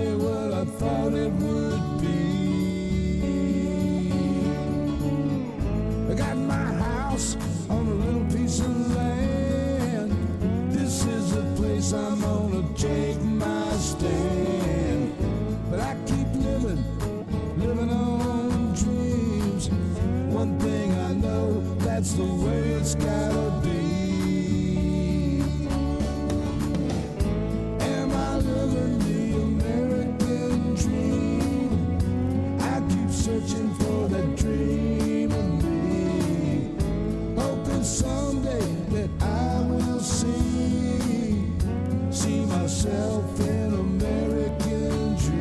exactly what I thought it would be. I got my house on a little piece of land. This is the place I'm gonna take my stand. But I keep living on dreams. One thing I know, that's the way it's gotta be. Am I living the American dream? I keep searching for that dream of me, hoping someday that I will see myself in American dream.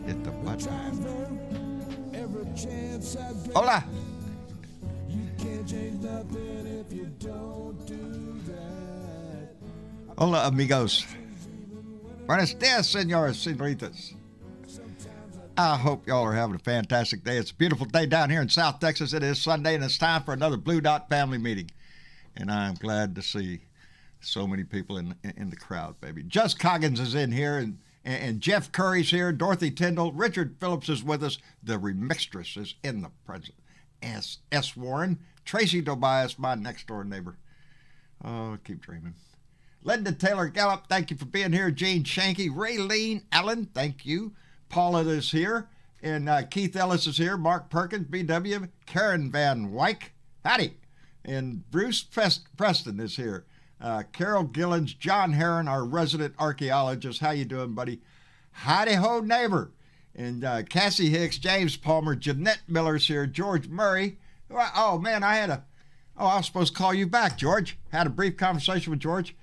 Hit the button. Every chance I get. Hola. You can't change nothing if you don't do that. Hola, amigos. Buenos dias, senores, senoritas. I hope y'all are having a fantastic day. It's a beautiful day down here in South Texas. It is Sunday, and it's time for another Blue Dot family meeting. And I'm glad to see so many people in the crowd, baby. Just Coggins is in here, and Jeff Curry's here. Dorothy Tyndall. Richard Phillips is with us. The remixtress is in the present. S. Warren. Tracy Tobias, my next-door neighbor. Oh, keep dreaming. Linda Taylor Gallup, thank you for being here. Gene Shanky. Raylene Allen, thank you. Paula is here. And Keith Ellis is here. Mark Perkins, BW. Karen Van Wyck. Howdy. And Bruce Preston is here. Carol Gillens, John Herron, our resident archaeologist. How you doing, buddy? Howdy-ho, neighbor. And Cassie Hicks, James Palmer, Jeanette Miller's here. George Murray. Oh, man, I was supposed to call you back, George. Had a brief conversation with George,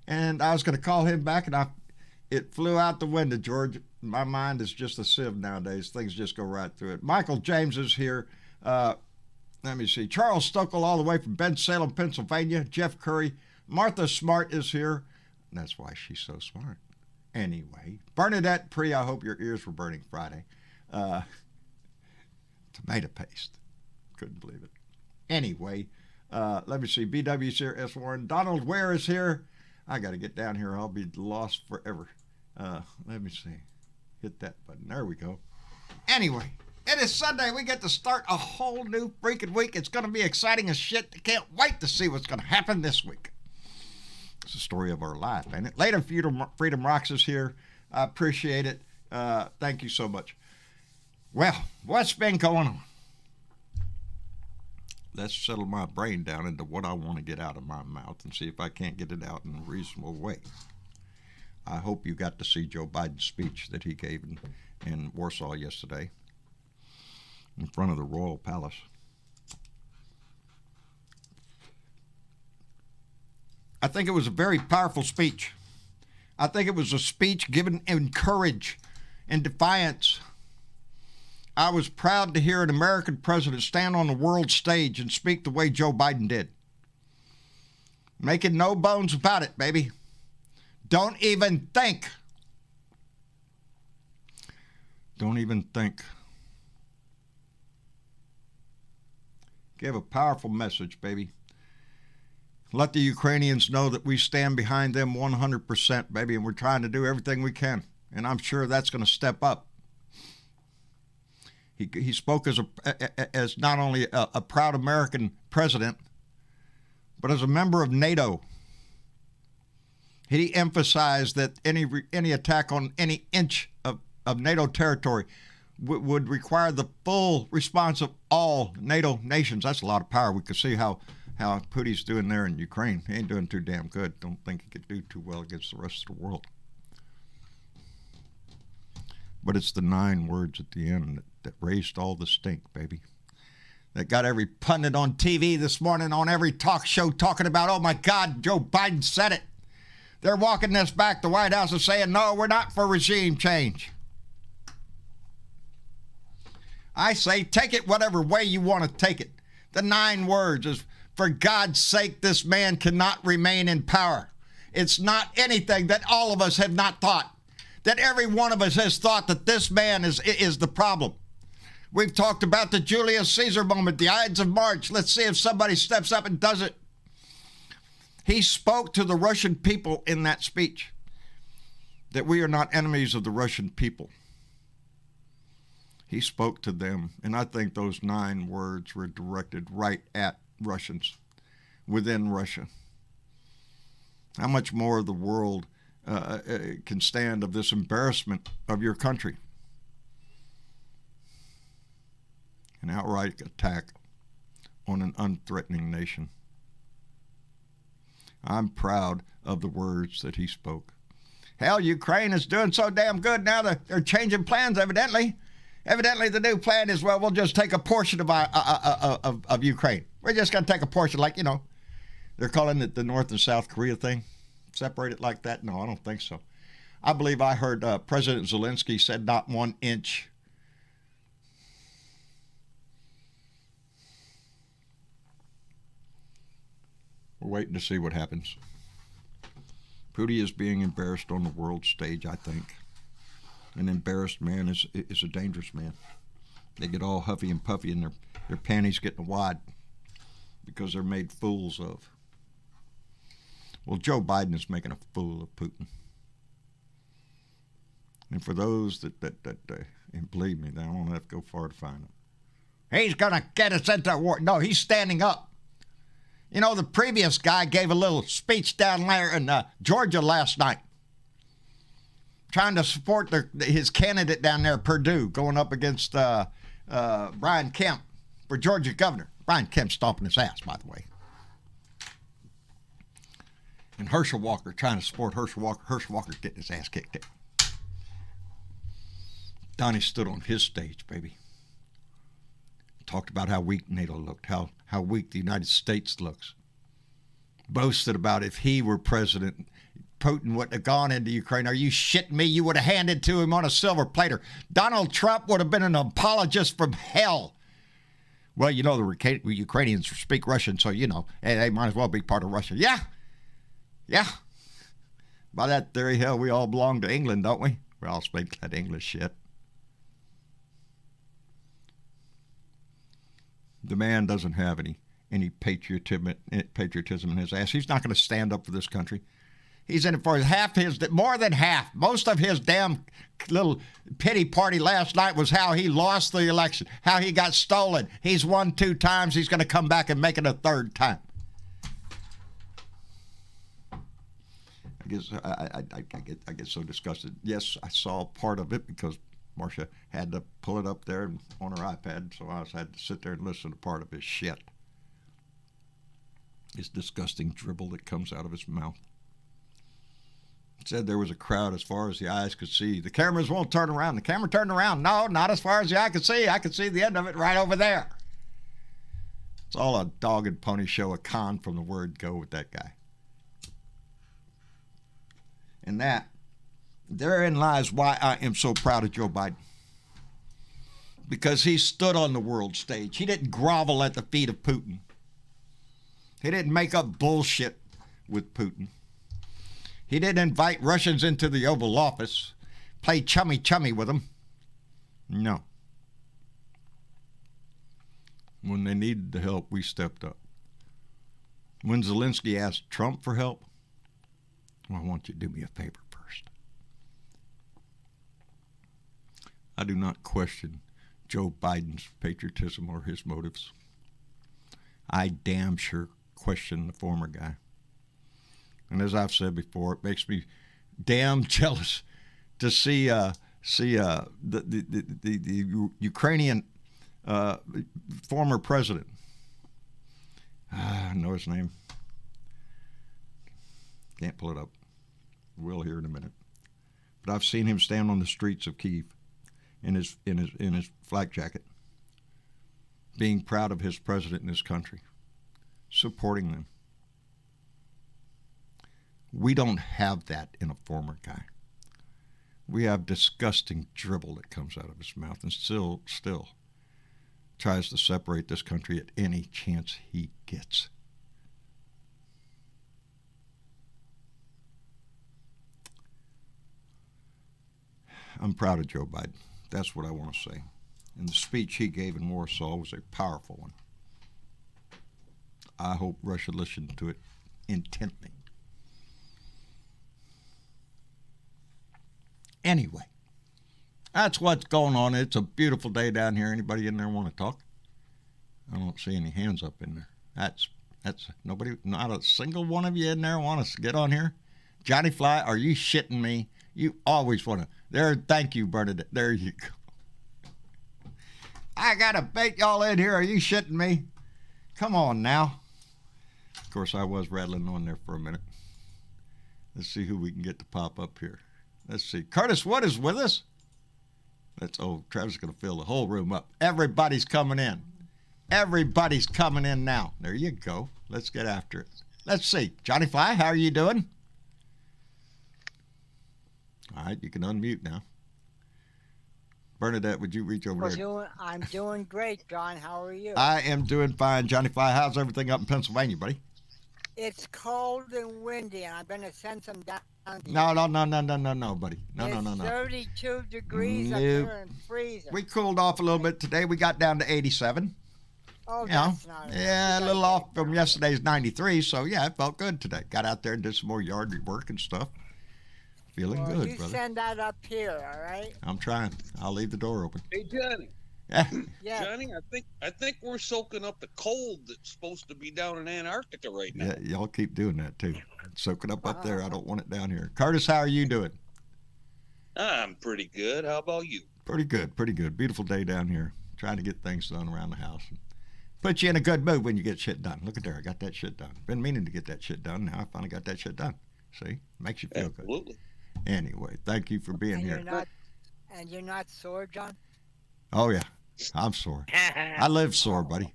and I was going to call him back, and it flew out the window, George. My mind is just a sieve nowadays. Things just go right through it. Michael James is here. Let me see. Charles Stokel all the way from Bensalem, Pennsylvania. Jeff Curry. Martha Smart is here. That's why she's so smart. Anyway, Bernadette Pree, I hope your ears were burning Friday. Tomato paste. Couldn't believe it. Anyway, let me see. BW's here. S. Warren. Donald Ware is here. I got to get down here. I'll be lost forever. Let me see. Hit that button. There we go. Anyway, it is Sunday. We get to start a whole new freaking week. It's going to be exciting as shit. Can't wait to see what's going to happen this week. It's the story of our life, ain't it? Later, Freedom Rocks is here. I appreciate it. Thank you so much. Well, what's been going on? Let's settle my brain down into what I want to get out of my mouth and see if I can't get it out in a reasonable way. I hope you got to see Joe Biden's speech that he gave in Warsaw yesterday in front of the Royal Palace. I think it was a very powerful speech. I think it was a speech given in courage and defiance. I was proud to hear an American president stand on the world stage and speak the way Joe Biden did. Making no bones about it, baby. Don't even think. Don't even think. Give a powerful message, baby. Let the Ukrainians know that we stand behind them 100%, baby, and we're trying to do everything we can. And I'm sure that's going to step up. He spoke as not only a proud American president, but as a member of NATO. He emphasized that any attack on any inch of NATO territory would require the full response of all NATO nations. That's a lot of power. We could see how Putin's doing there in Ukraine. He ain't doing too damn good. Don't think he could do too well against the rest of the world. But it's the 9 words at the end that raised all the stink, baby. That got every pundit on TV this morning, on every talk show, talking about, oh my God, Joe Biden said it. They're walking this back. The White House is saying, no, we're not for regime change. I say, take it whatever way you want to take it. The 9 words is, for God's sake, this man cannot remain in power. It's not anything that all of us have not thought. That every one of us has thought that this man is the problem. We've talked about the Julius Caesar moment, the Ides of March. Let's see if somebody steps up and does it. He spoke to the Russian people in that speech that we are not enemies of the Russian people. He spoke to them, and I think those 9 words were directed right at Russians within Russia. How much more of the world can stand of this embarrassment of your country? An outright attack on an unthreatening nation. I'm proud of the words that he spoke. Hell, Ukraine is doing so damn good now that they're changing plans, evidently. Evidently, the new plan is, well, we'll just take a portion of Ukraine. We're just going to take a portion, like, you know, they're calling it the North and South Korea thing. Separate it like that? No, I don't think so. I believe I heard President Zelensky said not 1 inch. We're waiting to see what happens. Putin is being embarrassed on the world stage, I think. An embarrassed man is a dangerous man. They get all huffy and puffy and their panties get wide because they're made fools of. Well, Joe Biden is making a fool of Putin. And for those that and believe me, I don't have to go far to find it. He's going to get us into war. No, he's standing up. You know, the previous guy gave a little speech down there in Georgia last night, trying to support his candidate down there, Purdue, going up against Brian Kemp for Georgia governor. Brian Kemp stomping his ass, by the way. And Herschel Walker trying to support Herschel Walker. Herschel Walker's getting his ass kicked in. Donnie stood on his stage, baby. Talked about how weak NATO looked, how weak the United States looks. Boasted about if he were president, Putin wouldn't have gone into Ukraine. Are you shitting me? You would have handed to him on a silver platter. Donald Trump would have been an apologist from hell. Well, you know, the Ukrainians speak Russian, so, you know, they might as well be part of Russia. Yeah. By that theory, hell, we all belong to England, don't we? We all speak that English shit. The man doesn't have any patriotism in his ass. He's not going to stand up for this country. He's in it for more than half. Most of his damn little pity party last night was how he lost the election, how he got stolen. He's won 2 times. He's going to come back and make it a 3rd time. I guess I get so disgusted. Yes, I saw part of it because Marcia had to pull it up there on her iPad, so I had to sit there and listen to part of his shit. His disgusting dribble that comes out of his mouth. It said there was a crowd as far as the eyes could see. The cameras won't turn around. The camera turned around. No, not as far as the eye could see. I could see the end of it right over there. It's all a dog and pony show, a con from the word go with that guy. And therein lies why I am so proud of Joe Biden. Because he stood on the world stage. He didn't grovel at the feet of Putin. He didn't make up bullshit with Putin. He didn't invite Russians into the Oval Office, play chummy with them. No. When they needed the help, we stepped up. When Zelensky asked Trump for help, well, I want you to do me a favor first. I do not question Joe Biden's patriotism or his motives. I damn sure question the former guy. And as I've said before, it makes me damn jealous to see the Ukrainian former president. I know his name. Can't pull it up. Will here in a minute. But I've seen him stand on the streets of Kyiv in his flak jacket, being proud of his president and his country, supporting them. We don't have that in a former guy. We have disgusting dribble that comes out of his mouth and still tries to separate this country at any chance he gets. I'm proud of Joe Biden. That's what I want to say. And the speech he gave in Warsaw was a powerful one. I hope Russia listened to it intently. Anyway, that's what's going on. It's a beautiful day down here. Anybody in there want to talk? I don't see any hands up in there. That's nobody, not a single one of you in there want us to get on here? Johnny Fly, are you shitting me? You always want to. There, thank you, Bernadette. There you go. I got to bait y'all in here. Are you shitting me? Come on now. Of course, I was rattling on there for a minute. Let's see who we can get to pop up here. Let's see. Curtis Wood is with us. Travis is going to fill the whole room up. Everybody's coming in. Everybody's coming in now. There you go. Let's get after it. Let's see. Johnny Fly, how are you doing? All right, you can unmute now. Bernadette, would you reach over there? I'm doing great, John. How are you? I am doing fine. Johnny Fly, how's everything up in Pennsylvania, buddy? It's cold and windy, and I'm going to send some down. No, buddy. No. It's 32 degrees up here and freezing. We cooled off a little bit today. We got down to 87. Oh, that's not enough. Yeah, a little off from yesterday's 93, so yeah, it felt good today. Got out there and did some more yard work and stuff. Feeling good, you brother. Send that up here, all right? I'm trying. I'll leave the door open. Hey, Johnny. Yeah. Johnny, I think we're soaking up the cold that's supposed to be down in Antarctica right now. Yeah, y'all keep doing that too. Soaking up there. I don't want it down here. Curtis, how are you doing? I'm pretty good. How about you? Pretty good. Beautiful day down here. Trying to get things done around the house. Put you in a good mood when you get shit done. Look at there. I got that shit done. Been meaning to get that shit done. Now I finally got that shit done. See? Makes you feel Absolutely. good. Anyway, thank you for being here. You're not sore, John? Oh, yeah. I'm sore. I live sore, buddy.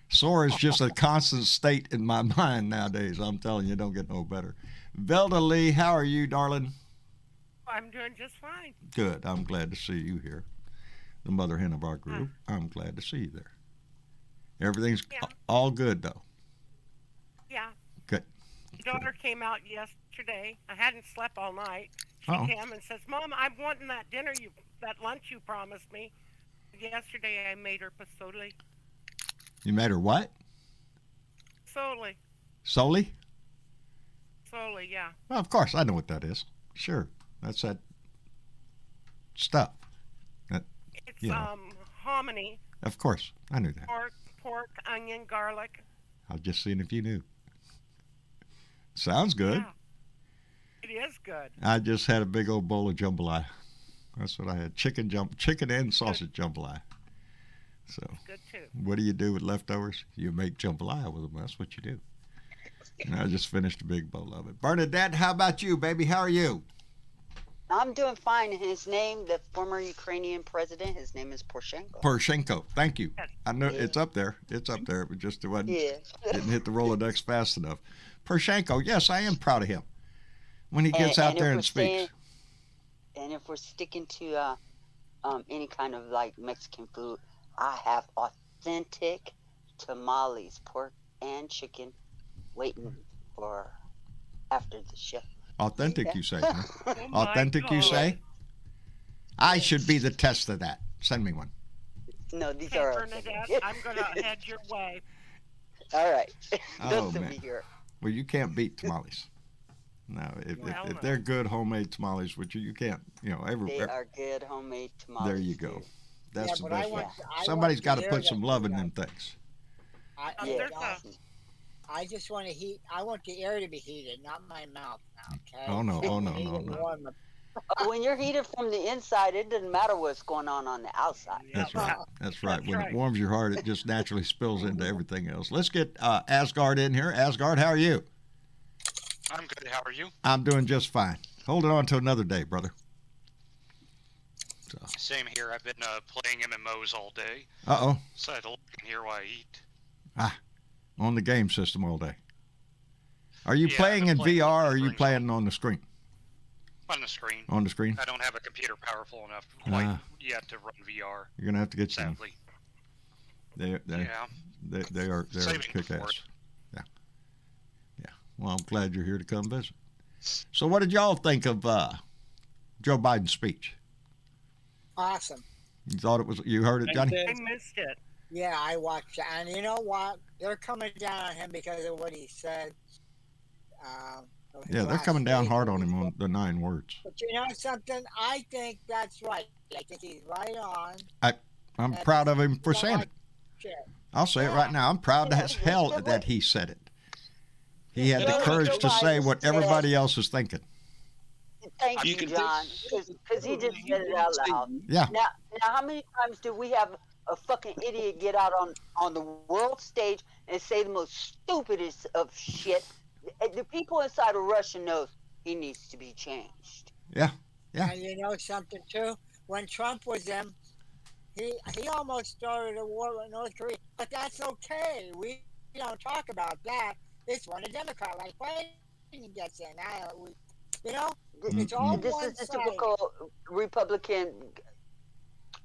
Sore is just a constant state in my mind nowadays. I'm telling you, it don't get no better. Velda Lee, how are you, darling? I'm doing just fine. Good. I'm glad to see you here. The mother hen of our group. I'm glad to see you there. Everything's all good, though. Yeah. Good. Daughter came out yesterday. I hadn't slept all night. She came and says, "Mom, I'm wanting that that lunch you promised me." Yesterday I made her pasoli. You made her what? Soli. Soli? Soli, yeah. Well, of course, I know what that is. Sure. That's that stuff. It's hominy. Of course, I knew that. Pork, onion, garlic. I was just seeing if you knew. Sounds good. Yeah. It is good. I just had a big old bowl of jambalaya. That's what I had. Chicken and sausage jambalaya. So, good too. What do you do with leftovers? You make jambalaya with them. That's what you do. And I just finished a big bowl of it. Bernadette, how about you, baby? How are you? I'm doing fine. His name, the former Ukrainian president, his name is Poroshenko. Poroshenko. Thank you. I know it's up there. It's up there. It just didn't hit the Rolodex fast enough. Poroshenko, yes, I am proud of him when he gets out there and speaks. And if we're sticking to any kind of like Mexican food, I have authentic tamales, pork and chicken, waiting for after the show. Authentic, you say? Huh? Authentic, you say? I should be the test of that. Send me one. No, these hey, are Bernadette, I'm going to head your way. All right. Oh, Good to man. be here. Well, you can't beat tamales. No, if they're good homemade tamales, which you can't, They are good homemade tamales. There you go. That's the best way. I Somebody's got to hear put some that love in you them things. I just want to heat. I want the air to be heated, not my mouth. Okay. Oh no! When you're heated from the inside, it doesn't matter what's going on the outside. That's right. That's right. When it warms your heart, it just naturally spills into everything else. Let's get Asgard in here. Asgard, how are you? I'm good. How are you? I'm doing just fine. Holding on to another day, brother. So. Same here. I've been playing MMOs all day. Uh-oh. Decided to look in here while I eat. On the game system all day. Are you Yeah, playing in I've been playing VR or with are you rings playing on the screen? On the screen. On the screen? I don't have a computer powerful enough quite yet to run VR. You're going to have to get some. Sadly. They are Saving kick for ass. it. Yeah. Well, I'm glad you're here to come visit. So what did y'all think of Joe Biden's speech? Awesome. You heard it, Johnny? I missed it. Yeah, I watched it. And you know what? They're coming down on him because of what he said. Yeah, they're coming down hard on him on the 9 words. But you know something? I think that's right. I think he's right on. I'm proud of him for saying it. Shit. I'll say it right now. I'm proud as hell that he said it. He had the courage to say what everybody else is thinking. Thank you, John, because he just said it out loud. Yeah. Now, how many times do we have a fucking idiot get out on the world stage and say the most stupidest of shit? The people inside of Russia knows he needs to be changed. Yeah. And you know something too? When Trump was in, he almost started a war with North Korea. But that's okay. We don't talk about that. It's when a Democrat like Biden gets in. It's all This one is the side. typical Republican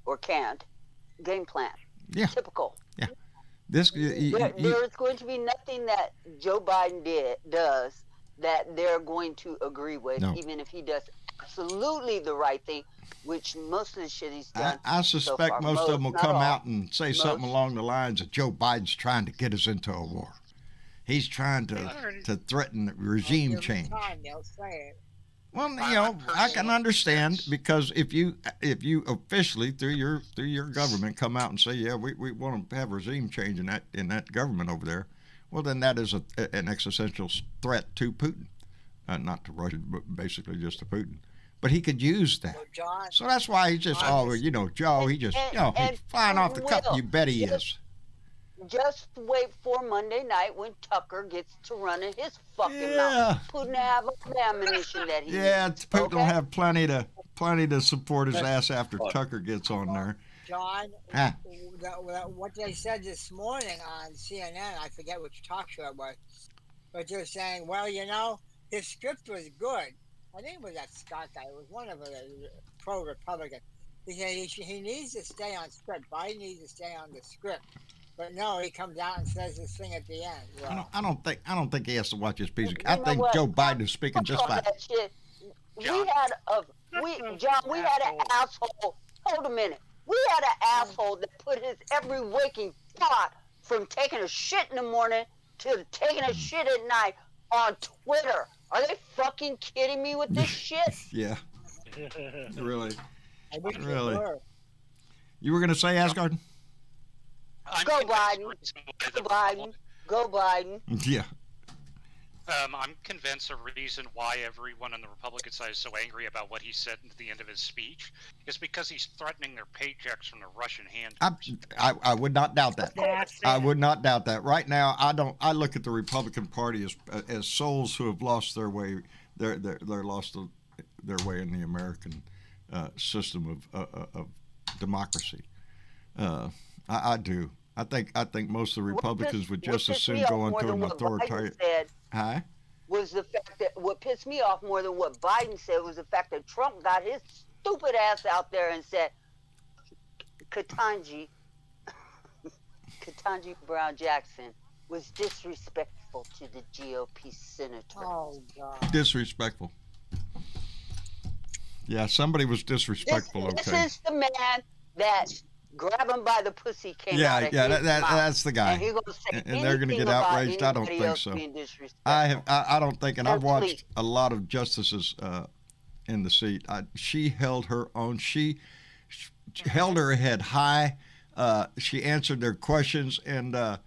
or canned game plan. Yeah. Typical. Yeah. There is going to be nothing that Joe Biden does that they're going to agree with, even if he does absolutely the right thing, which most of the shit he's done. I suspect most of them will come out and say something along the lines of Joe Biden's trying to get us into a war. He's trying to threaten regime change. They'll say it. Well, I can understand, because if you officially through your government come out and say, yeah, we want to have regime change in that government over there, well, then that is an existential threat to Putin, not to Russia, but basically just to Putin. But he could use that, so that's why he's just Joe. He's flying off the cup. You bet he is. Just wait for Monday night when Tucker gets to run in his fucking mouth. Putin have the ammunition that he needs. Putin will have plenty to support his ass after Tucker gets on there. John, what they said this morning on CNN, I forget which talk show it was, but they're saying, well, his script was good. I think it was that Scott guy. It was one of the pro-Republican. He said he needs to stay on script. Biden needs to stay on the script. But no, he comes out and says this thing at the end. Well, I don't think he has to watch his piece. I think Joe Biden is speaking just fine. We had an asshole. Hold a minute. We had an asshole that put his every waking thought from taking a shit in the morning to taking a shit at night on Twitter. Are they fucking kidding me with this shit? Yeah. Really. Really. You were going to say, Asgard? Go Biden. Go Biden. Go Biden. Yeah. I'm convinced the reason why everyone on the Republican side is so angry about what he said at the end of his speech is because he's threatening their paychecks from the Russian hand. I would not doubt that. I would not doubt that. Right now, I look at the Republican Party as souls who have lost their way. They're lost their way in the American system of democracy. I do. I think most of the Republicans would just as soon go into an authoritarian. Was the fact that what pissed me off more than what Biden said was the fact that Trump got his stupid ass out there and said, Ketanji Brown Jackson was disrespectful to the GOP senator. Oh, God. Disrespectful. Yeah, somebody was disrespectful. This is the man that grab him by the pussy came out of his mouth. That's the guy. And they're going to get outraged. I don't think so. I don't think, and I've watched a lot of justices in the seat. She held her own. She held her head high. She answered their questions, and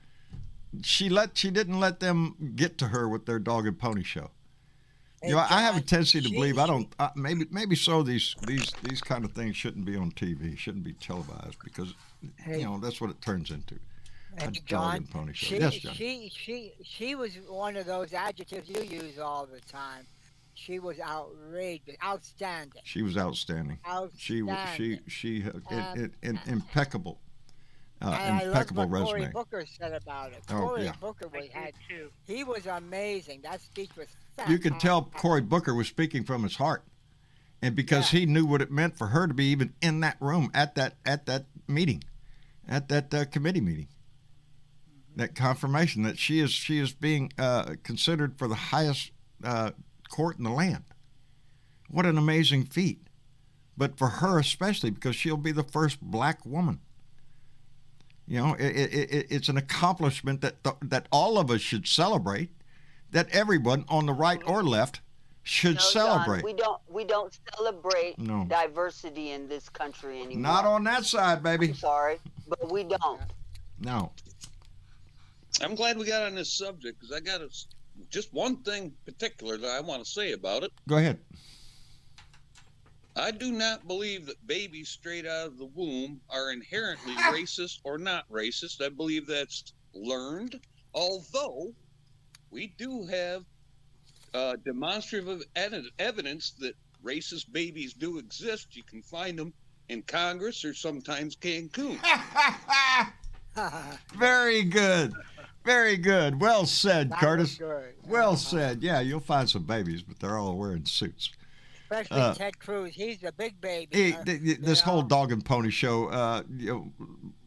she didn't let them get to her with their dog and pony show. I have a tendency to believe maybe so these kind of things shouldn't be on TV, shouldn't be televised, because that's what it turns into. A dog and pony show. Yes, John. She was one of those adjectives you use all the time. She was outrageous, outstanding, She was outstanding. outstanding. Impeccable. And I loved Impeccable what Cory resume. Booker said about it. Oh, Cory yeah. Booker I was do had too. he was amazing. That speech was You could tell fantastic. Cory Booker was speaking from his heart, and because Yeah. he knew what it meant for her to be even in that room at that meeting, at that committee meeting, that confirmation that she is being considered for the highest court in the land. What an amazing feat! But for her especially, because she'll be the first black woman. You know, it's an accomplishment that all of us should celebrate. That everyone on the right or left should No, celebrate. John, we don't celebrate No. diversity in this country anymore. Not on that side, baby. I'm sorry, but we don't. No. I'm glad we got on this subject because I got just one thing particular that I want to say about it. Go ahead. I do not believe that babies straight out of the womb are inherently racist or not racist. I believe that's learned, although we do have demonstrative evidence that racist babies do exist. You can find them in Congress or sometimes Cancun. Very good. Very good. Well said, That Curtis. was good. Well said. Yeah, you'll find some babies, but they're all wearing suits. Especially Ted Cruz. He's a big baby. Hey, this whole dog and pony show,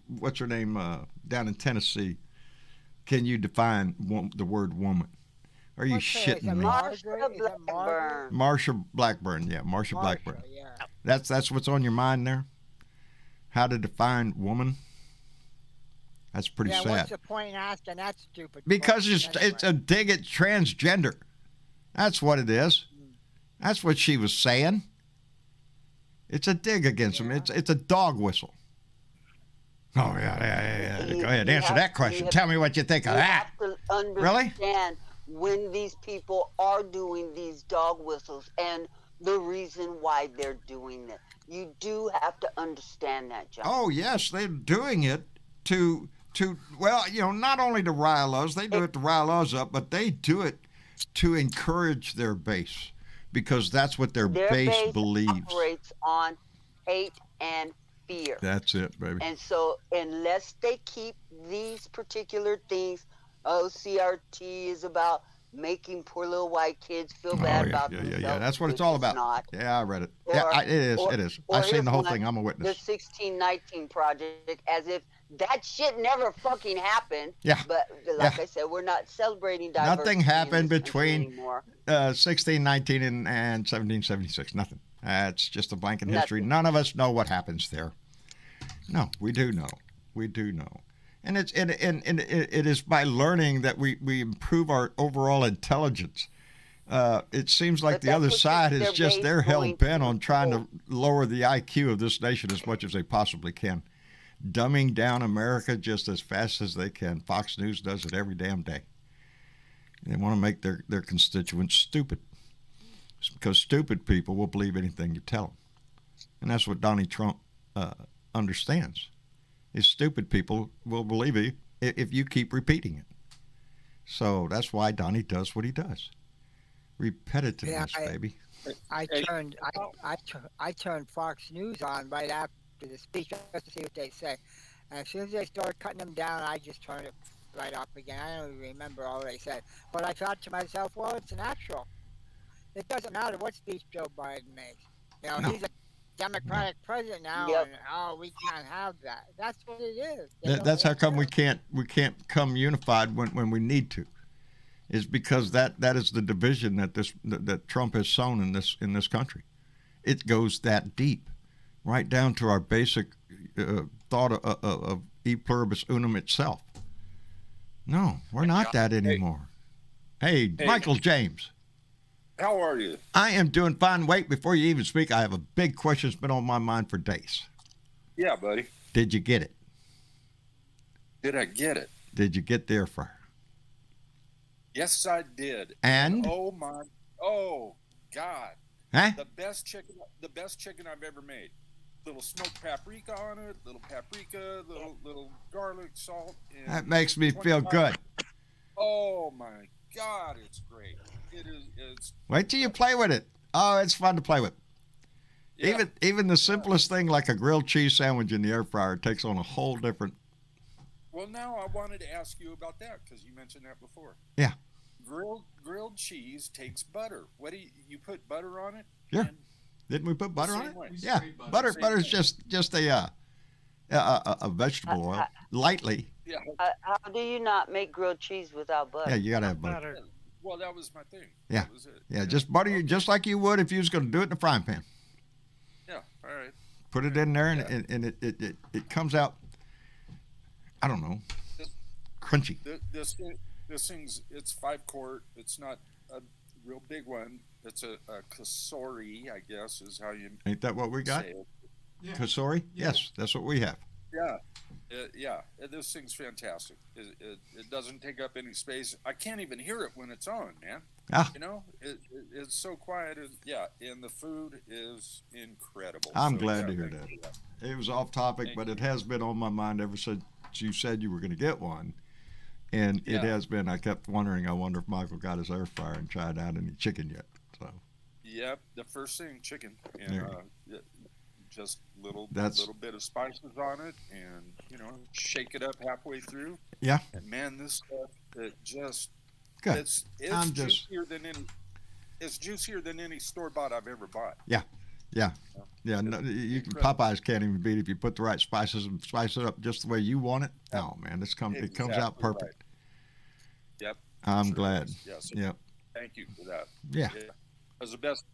what's her name down in Tennessee? Can you define the word woman? Are you shitting me? Marsha Blackburn. Yeah, Marsha Blackburn. Yeah. That's what's on your mind there? How to define woman? That's pretty Yeah, sad. what's the point in asking that stupid Because question it's a dig at transgender. That's what it is. That's what she was saying. It's a dig against them. It's a dog whistle. Oh, yeah. Go ahead. Answer that question. Tell me what you think of that. You have to understand when these people are doing these dog whistles and the reason why they're doing it. You do have to understand that, John. Oh, yes. They're doing it to well, not only to rile us. They do it to rile us up, but they do it to encourage their base. Because that's what their base believes. Operates on hate and fear. That's it, baby. And so unless they keep these particular things, CRT is about making poor little white kids feel bad about themselves. Yeah. That's what it's all about. Not. Yeah, I read it. It is. I've seen the whole thing. I'm a witness. The 1619 Project, as if that shit never fucking happened. Yeah. But like I said, we're not celebrating diversity. Nothing happened between anymore. 1619 and 1776. Nothing. That's just a blank in history. None of us know what happens there. No, we do know. We do know. And it is by learning that we improve our overall intelligence. It seems like the other side is just they're hell bent on trying to lower the IQ of this nation as much as they possibly can, dumbing down America just as fast as they can. Fox News does it every damn day. They want to make their constituents stupid. It's because stupid people will believe anything you tell them, and that's what Donald Trump understands. Is stupid people will believe it if you keep repeating it. So that's why Donnie does what he does. Repetitiveness, baby. I turned Fox News on right after the speech just to see what they say. And as soon as they started cutting them down, I just turned it right up again. I don't even remember all they said. But I thought to myself, well, it's natural. It doesn't matter what speech Joe Biden makes. He's a Democratic president now, and we can't have that. That's what it is. That's how come we can't come unified when we need to. Is because that is the division that Trump has sown in this country. It goes that deep, right down to our basic thought of e pluribus unum itself. No, we're not that anymore. Hey, Michael James. How are you? I am doing fine. Wait, before you even speak, I have a big question that's been on my mind for days. Yeah, buddy. Did you get it? Did I get it? Did you get there for her? Yes, I did. And? Oh God. Huh? The best chicken I've ever made. Little smoked paprika on it, little garlic, salt. And that makes me feel good. Oh my God, it's great. it is. It's Wait till you play with it. Oh, it's fun to play with. yeah. Even the simplest thing like a grilled cheese sandwich in the air fryer takes on a whole different. Well, now I wanted to ask you about that because you mentioned that before. Yeah. Grilled cheese takes butter. What do you put butter on it? Yeah. And Didn't we put butter on same it? way. Yeah. Straight Butter. Same Butter's way. just a vegetable oil, lightly. Yeah. How do you not make grilled cheese without butter? Yeah, you gotta have butter. Well, that was my thing. Yeah. That was it. Yeah, just butter you just like you would if you was gonna do it in a frying pan. Yeah. All right. Put it in there, and, Yeah. and it comes out. I don't know, This- crunchy. This thing's it's 5 quart. It's not a real big one. It's a kasori, I guess, is how you Ain't that what we got? say it. Yeah. Kasori? Yeah. Yes, that's what we have. Yeah. Yeah, this thing's fantastic. It doesn't take up any space. I can't even hear it when it's on, man. Ah. You know, it's so quiet. And the food is incredible. I'm So, glad yeah, to hear thank that. you. It was off topic, Thank but you. it has been on my mind ever since you said you were going to get one. And it Yeah. has been. I kept wondering. I wonder if Michael got his air fryer and tried out any chicken yet. So Yep, the first thing, chicken, and just That's- little bit of spices on it, and shake it up halfway through. Yeah. And man, this stuff it just good. it's I'm just- juicier than any. It's juicier than any store bought I've ever bought. Yeah. No, Popeyes can't even beat it if you put the right spices and spice it up just the way you want it. Oh man, it comes out Exactly perfect. right. Yep. I'm Sure glad. is. Yes. Yep. Thank you for that. Yeah. It was the best,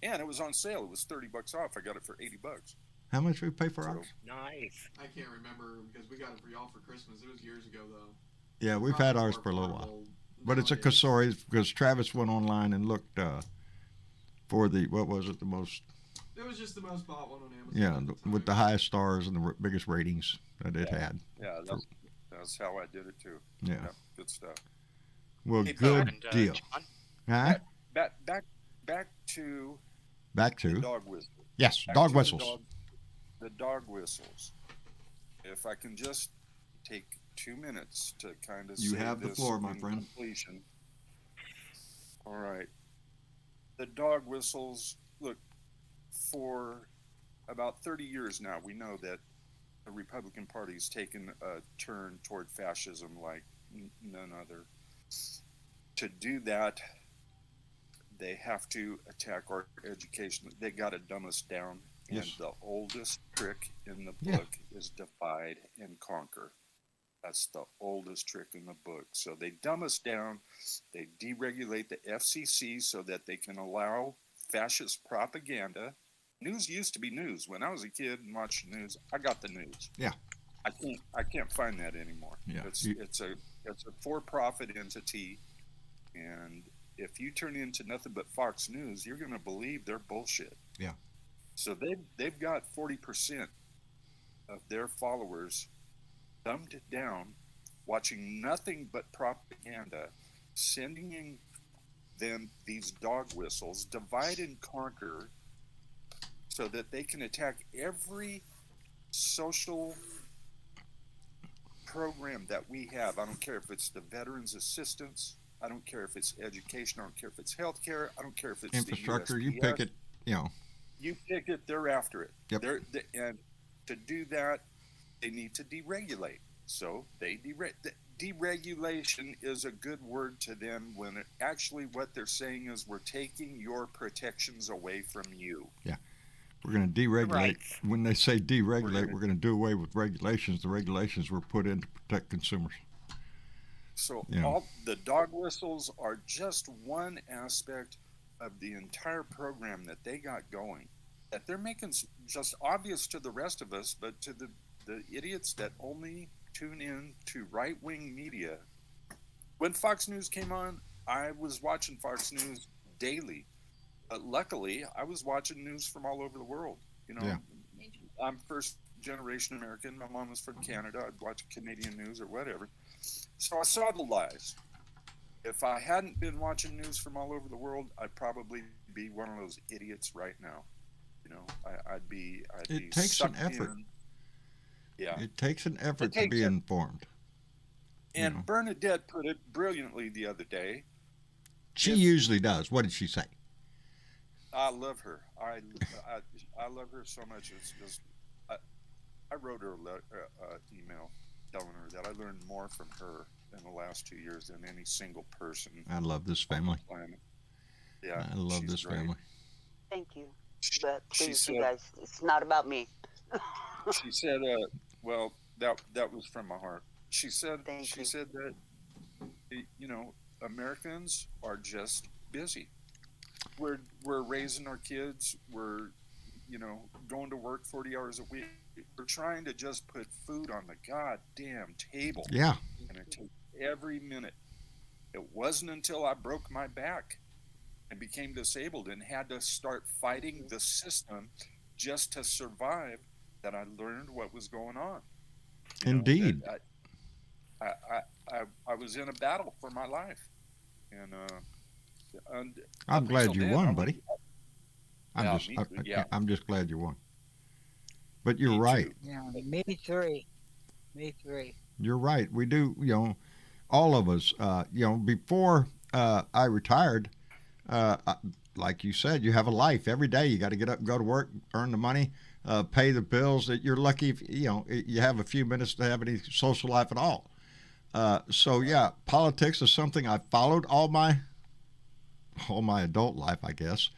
and it was on sale. It was $30 off. I got it for $80. How much we pay for So, ours? Nice. I can't remember because we got it for y'all for Christmas. It was years ago though. Yeah, we've Probably had ours more for a little while. affordable But it's a nowadays. Kasori because Travis went online and looked for the what was it the most It was just the most bought one on Amazon. yeah at the with the time. highest stars and the biggest ratings that it had. yeah, that's how I did it too. Yeah. Yeah, good stuff. Well, Hey, good And, deal. John, Huh? Back to Back the to dog whistle. yes, Back dog to whistles. The dog whistles. If I can just take 2 minutes to kind of You say have the this floor, my in friend. Completion. All right. The dog whistles. Look, for about 30 years now, we know that the Republican Party's taken a turn toward fascism like none other. To do that, they have to attack our education. They got to dumb us down. And Yes. the oldest trick in the Yeah. book is divide and conquer. That's the oldest trick in the book. So they dumb us down. They deregulate the FCC so that they can allow fascist propaganda. News used to be news. When I was a kid and watched the news, I got the news. Yeah. I can't find that anymore. Yeah. It's a for-profit entity, and if you turn into nothing but Fox News, you're going to believe their bullshit. Yeah. So they've got 40% of their followers dumbed down, watching nothing but propaganda, sending them these dog whistles, divide and conquer, so that they can attack every social program that we have. I don't care if it's the veterans assistance. I don't care if it's education. I don't care if it's healthcare. I don't care if it's Infrastructure, the you USPS. pick it. You pick it. They're after it. Yep. And to do that, they need to deregulate. So deregulation is a good word to them when actually what they're saying is we're taking your protections away from you. We're going to deregulate. Right. When they say deregulate, gonna- we're going to do away with regulations. The regulations were put in to protect consumers. So Yeah. all the dog whistles are just one aspect of the entire program that they got going, that they're making just obvious to the rest of us, but to the idiots that only tune in to right-wing media. When Fox News came on, I was watching Fox News daily. But luckily, I was watching news from all over the world. Yeah. I'm first generation American. My mom was from Canada. I'd watch Canadian news or whatever. So I saw the lies. If I hadn't been watching news from all over the world, I'd probably be one of those idiots right now. I'd be It takes an sucked effort. in. Yeah. It takes an effort to takes be a- informed. And Yeah. Bernadette put it brilliantly the other day. She usually does. What did she say? I love her. I love her so much. It's just I wrote her an email telling her that I learned more from her in the last 2 years than any single person. I love this family. On the planet. Yeah, I love she's this great. family. Thank you. But She please, said- you guys, it's not about me. She said, well, that was from my heart. She said, Thank you. said that, Americans are just busy. We're raising our kids. We're, going to work 40 hours a week. We're trying to just put food on the goddamn table. Yeah. And it took every minute. It wasn't until I broke my back and became disabled and had to start fighting the system just to survive that I learned what was going on. Indeed. I was in a battle for my life, and I'm up glad until you then, won, I buddy. Yeah, me too, yeah. I'm just glad you won. But you're Me right. too. Yeah, me three. Me three. You're right. We do, all of us, before I retired, like you said, you have a life every day. You got to get up and go to work, earn the money, pay the bills. That you're lucky if, you have a few minutes to have any social life at all. So yeah, politics is something I followed all my adult life, I guess,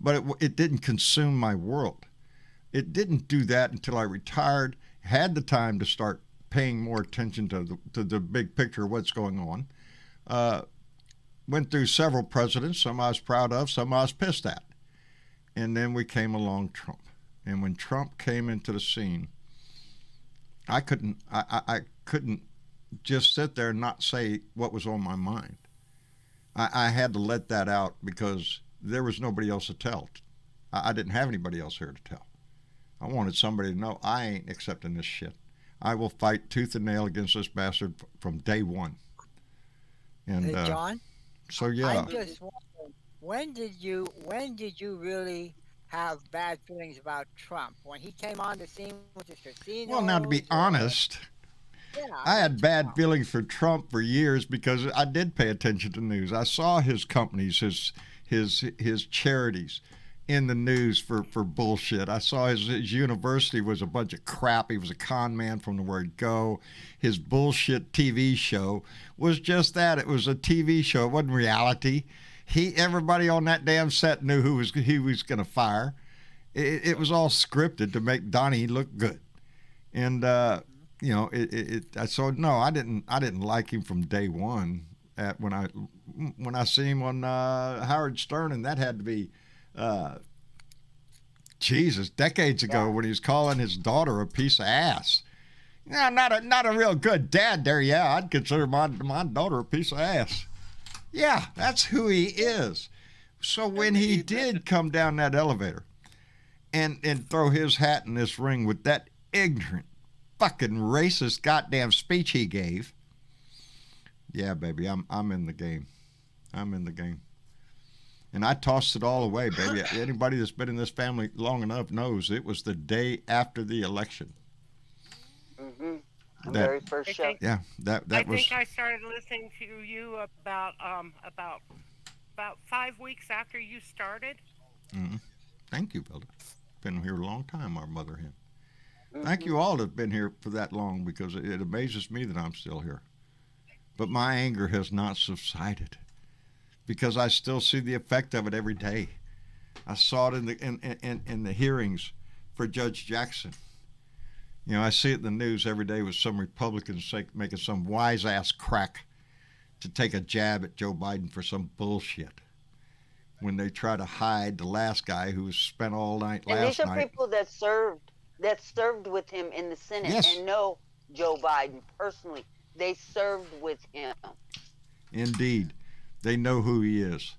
but it didn't consume my world. It didn't do that until I retired, had the time to start paying more attention to the big picture of what's going on. Went through several presidents, some I was proud of, some I was pissed at. And then we came along Trump. And when Trump came into the scene, I couldn't just sit there and not say what was on my mind. I had to let that out because there was nobody else to tell. I didn't have anybody else here to tell. I wanted somebody to know I ain't accepting this shit. I will fight tooth and nail against this bastard from day one. And Hey, John, so yeah, I'm just wondering, when did you really have bad feelings about Trump? When he came on the scene with his casinos? well, now to be or- honest, Yeah, I had let bad you know. feelings for Trump for years because I did pay attention to news. I saw his companies, his charities in the news for bullshit. I saw his university was a bunch of crap. He was a con man from the word go. His bullshit TV show was just that. It was a TV show. It wasn't reality. Everybody on that damn set knew who he was going to fire. It was all scripted to make Donnie look good. And so no, I didn't like him from day one. When I seen him on Howard Stern, and that had to be decades ago, when he was calling his daughter a piece of ass. Yeah, not a real good dad there. Yeah, I'd consider my daughter a piece of ass. Yeah, that's who he is. So when he did come down that elevator and throw his hat in this ring with that ignorant, fucking racist goddamn speech he gave, yeah, baby, I'm in the game. I'm in the game. And I tossed it all away, baby. Anybody that's been in this family long enough knows it was the day after the election. Mm-hmm. The That- very first show. Yeah, that I was. think I started listening to you about 5 weeks after you started. Thank you, Billy. Been here a long time, our mother hen. Thank you all that have been here for that long, because it amazes me that I'm still here. But my anger has not subsided, because I still see the effect of it every day. I saw it in the hearings for Judge Jackson. I see it in the news every day with some Republicans making some wise ass crack to take a jab at Joe Biden for some bullshit, when they try to hide the last guy who spent all night And last these are night. people that served with him in the Senate Yes. and know Joe Biden personally. They served with him. Indeed, they know who he is,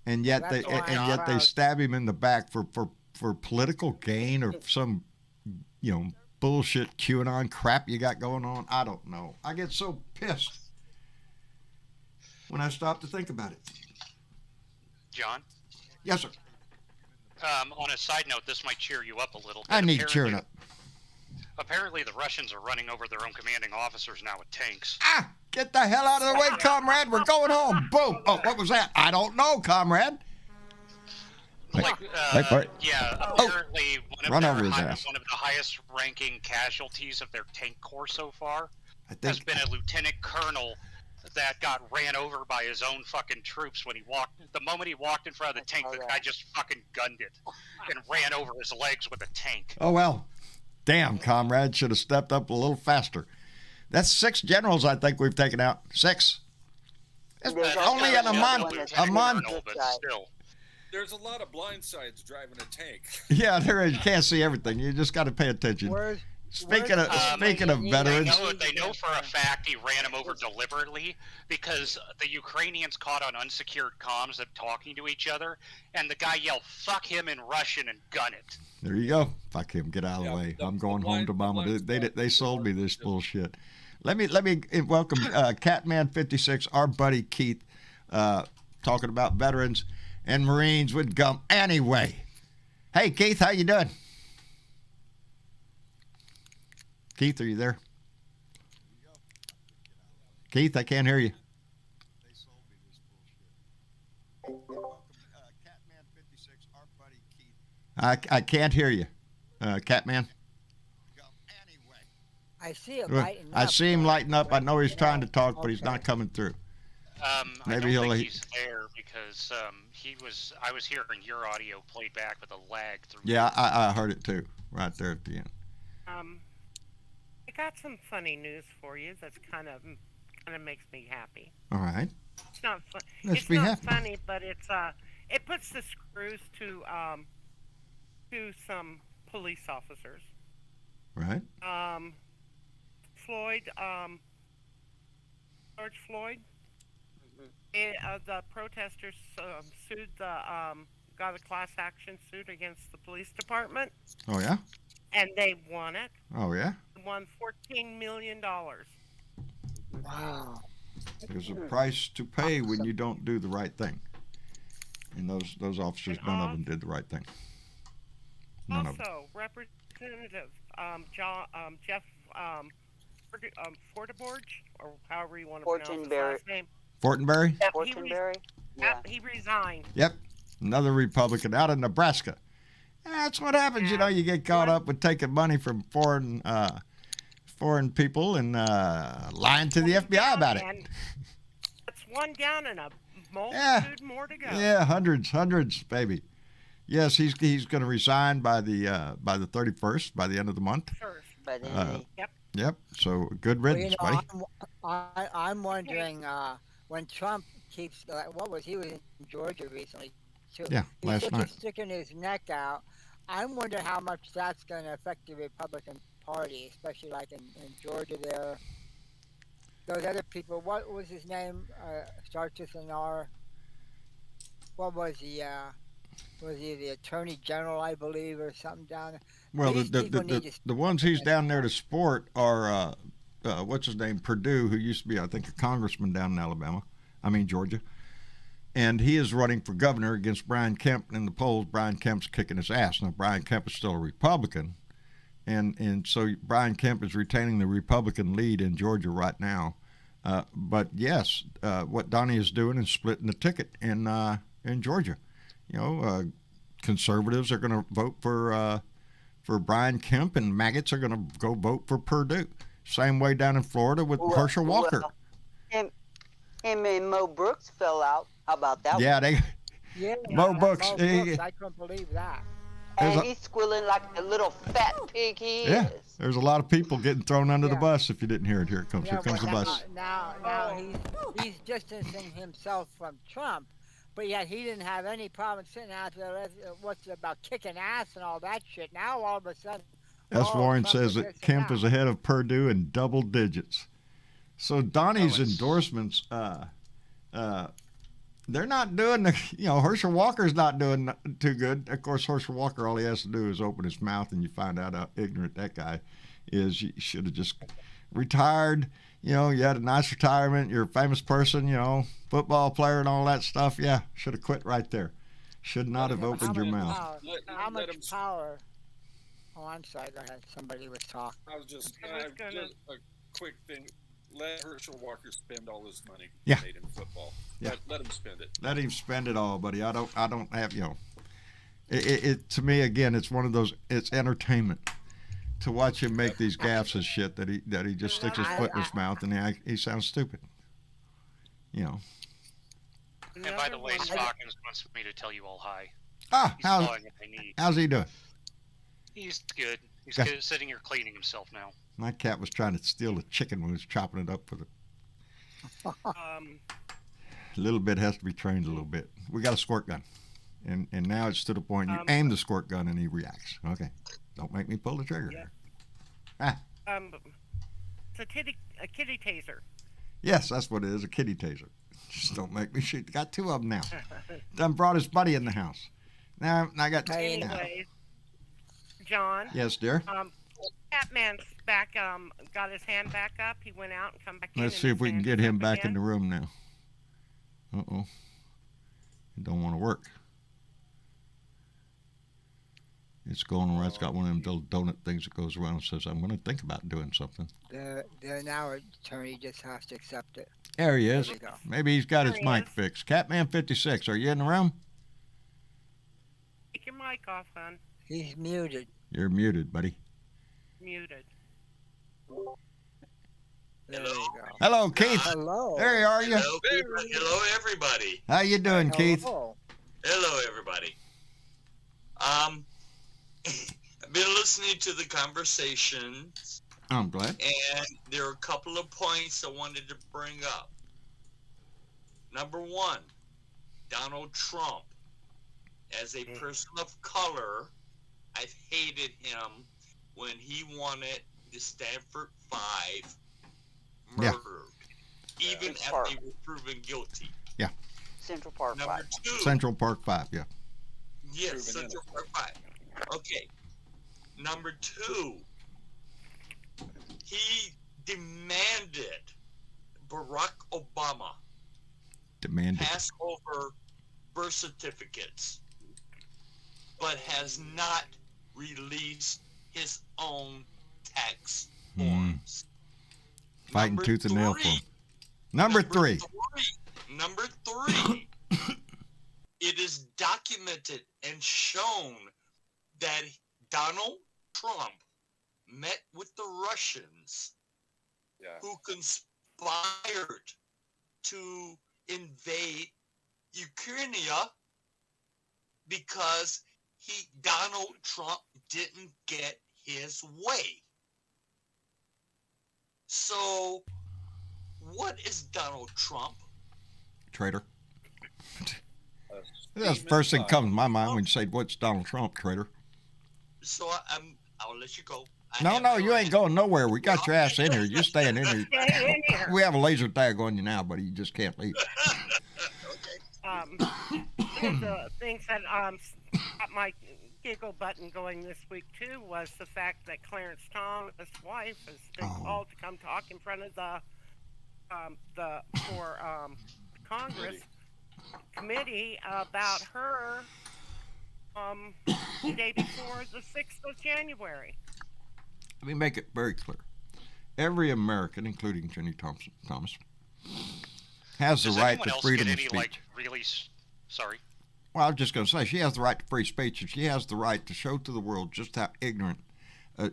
and yet That's they why and I'm yet they proud. stab him in the back for political gain or some bullshit QAnon crap you got going on. I don't know. I get so pissed when I stop to think about it. John, Yes, sir. on a side note, this might cheer you up a little bit. I need Apparently- cheering up. Apparently, the Russians are running over their own commanding officers now with tanks. Get the hell out of the way, comrade. We're going home. Boom. Oh, what was that? I don't know, comrade. Like, yeah, apparently run one over his of ass. the highest ranking casualties of their tank corps so far think has been a lieutenant colonel that got ran over by his own fucking troops when he walked. The moment he walked in front of the tank, the guy just fucking gunned it and ran over his legs with a tank. Oh, well. Damn, comrade. Should have stepped up a little faster. That's 6 generals I think we've taken out. 6. It's only in a month. A month. But still. There's a lot of blind sides driving a tank. Yeah, there is. You can't see everything. You just got to pay attention. Speaking of veterans, they know for a fact he ran him over deliberately because the Ukrainians caught on unsecured comms of talking to each other, and the guy yelled "fuck him" in Russian and gun it. There you go. Fuck him. Get out of the way. I'm going home to mama. They sold me this bullshit. Let me welcome Catman 56, our buddy Keith, talking about veterans and Marines with gum. Anyway, hey Keith, how you doing? Keith, are you there? Keith, I can't hear you. I can't hear you, Catman. I see him lighting up. I see him lighting up. I know he's trying to talk, but he's not coming through. Maybe I don't think he's there because I was hearing your audio played back with a lag through. Yeah, I heard it too, right there at the end. I got some funny news for you. That's kind of makes me happy. All right. It's not fun. Let's be happy. Funny, but it puts the screws to some police officers. Right. George Floyd. The protesters sued got a class action suit against the police department. Oh yeah. And they won it. Oh yeah. Won $14 million. Wow. There's a price to pay when you don't do the right thing. And those officers, none of them did the right thing. None of them. Also, Representative Jeff Fortenberry, or however you want to pronounce his last name. Fortenberry? Fortenberry? Yeah. He resigned. Yep. Another Republican out of Nebraska. That's what happens, you know. You get caught up with taking money from foreign people and lying to the FBI about it. That's one down and a multitude more to go. Yeah, hundreds, baby. Yes, he's going to resign by the 31st, by the end of the month. By the end. Yep. So good riddance, buddy. I'm wondering when Trump keeps he was in Georgia recently too. Yeah, last night. He's sticking his neck out. I'm wondering how much that's going to affect the Republican Party, especially like in Georgia there. Those other people, what was his name? Starts with an R. What was he? Was he the Attorney General, I believe, or something down there? Well, the ones he's down there to support are, what's his name, Perdue, who used to be, I think, a congressman down in Georgia. And he is running for governor against Brian Kemp. In the polls, Brian Kemp's kicking his ass. Now, Brian Kemp is still a Republican. And so Brian Kemp is retaining the Republican lead in Georgia right now. But, yes, what Donnie is doing is splitting the ticket in Georgia. You know, conservatives are going to vote for Brian Kemp, and maggots are going to go vote for Perdue. Same way down in Florida with Herschel Walker. Him and Mo Brooks fell out. How about that? Yeah, Mo Brooks. I couldn't believe that. And he's squealing like a little fat pig he is. There's a lot of people getting thrown under the bus. If you didn't hear it, here it comes. Here comes the bus. Now he's distancing himself from Trump. But yet he didn't have any problem sitting out there. What's about kicking ass and all that shit? Now all of a sudden, S. Warren says that Kemp is ahead of Perdue in double digits. So Donnie's endorsements, they're not doing Herschel Walker's not doing too good. Of course, Herschel Walker, all he has to do is open his mouth, and you find out how ignorant that guy is. You should have just retired. You had a nice retirement. You're a famous person, football player and all that stuff. Yeah, should have quit right there. Should not have opened your mouth. How much power? Oh, I'm sorry. Go ahead. Somebody was talking. I was just a quick thing. let Herschel Walker spend all his money Yeah. made in football. Yeah. Let him spend it. Let him spend it all, buddy. I don't have, it to me, again, it's one of those, it's entertainment to watch him make these gaffes and shit that he just sticks his foot in his mouth and he sounds stupid. And by the way, Spockins wants me to tell you all hi. Ah, He's clawing at my knee. how's he doing? He's good. He's Yeah. good, sitting here cleaning himself now. My cat was trying to steal a chicken when he was chopping it up for the. A little bit has to be trained a little bit. We got a squirt gun, and now it's to the point you aim the squirt gun and he reacts. Okay, don't make me pull the trigger. Yeah. It's a kitty taser. Yes, that's what it is, a kitty taser. Just don't make me shoot. Got two of them now. Done brought his buddy in the house. Now I got. Anyways, John. Yes, dear. Catman's back. Got his hand back up. He went out and come back in. Let's and see his if we can hand get is him up back again. in the room now. Uh-oh. It don't want to work. It's going around. It's got one of them little donut things that goes around and says, I'm going to think about doing something. There now, attorney just has to accept it. There he is. There we go. Maybe he's got There his he mic is. fixed. Catman 56, are you in the room? Take your mic off, hon. He's muted. You're muted, buddy. Muted. There you go. Hello, Keith. Hello. There you are. You. Hello, everybody. How you doing, Keith? Hello. Hello, everybody. I've been listening to the conversation, I'm glad. and there are a couple of points I wanted to bring up. Number one, Donald Trump. As a person of color, I've hated him when he wanted the Stanford Five Yeah. murdered, even Which after part? they were proven guilty. Central Park Number 5. two, Central Park 5, yeah. yes, Proven Central Park 5. Okay. Number two, he demanded Barack Obama Demanded. pass over birth certificates, but has not released his own tax forms. Fighting Number tooth and nail for three. him. Number three. Number three. It is documented and shown that Donald Trump met with the Russians Yeah. who conspired to invade Ukraine because Donald Trump didn't get his way. So, what is Donald Trump? Traitor. Uh, That's the first thing that comes to my mind when you say, what's Donald Trump, traitor? So I'll let you go. No, you ain't going nowhere. We got your ass in here. You're staying in here. Stay in here. We have a laser tag on you now, buddy. You just can't leave. One of the things that got my giggle button going this week too was the fact that Clarence Thomas' wife has been called to come talk in front of the Congress committee about her the day before the 6th of January. Let me make it very clear. Every American, including Jenny Thomas, has the Does right anyone to else freedom get of any, speech. Sorry. Well, I was just going to say, she has the right to free speech, and she has the right to show to the world just how ignorant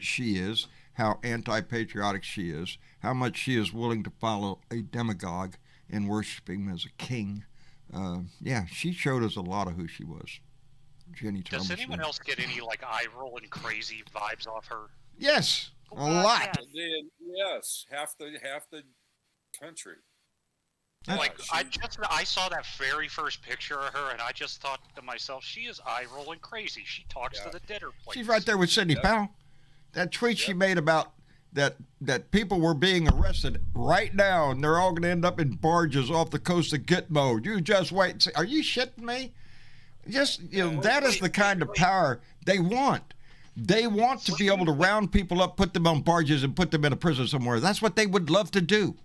she is, how anti-patriotic she is, how much she is willing to follow a demagogue and worship him as a king. Yeah, she showed us a lot of who she was. Jenny Thomas. Does anyone else get any eye roll and crazy vibes off her? Yes, a lot. Yes. Yes, half the country. Like she- I saw that very first picture of her, and I just thought to myself, she is eye rolling crazy. She talks to the dinner plate. She's right there with Sidney Powell. That tweet she made about that people were being arrested right now, and they're all going to end up in barges off the coast of Gitmo. You just wait and see. Are you shitting me? Just, that is the kind of power they want. They want to be able to round people up, put them on barges, and put them in a prison somewhere. That's what they would love to do.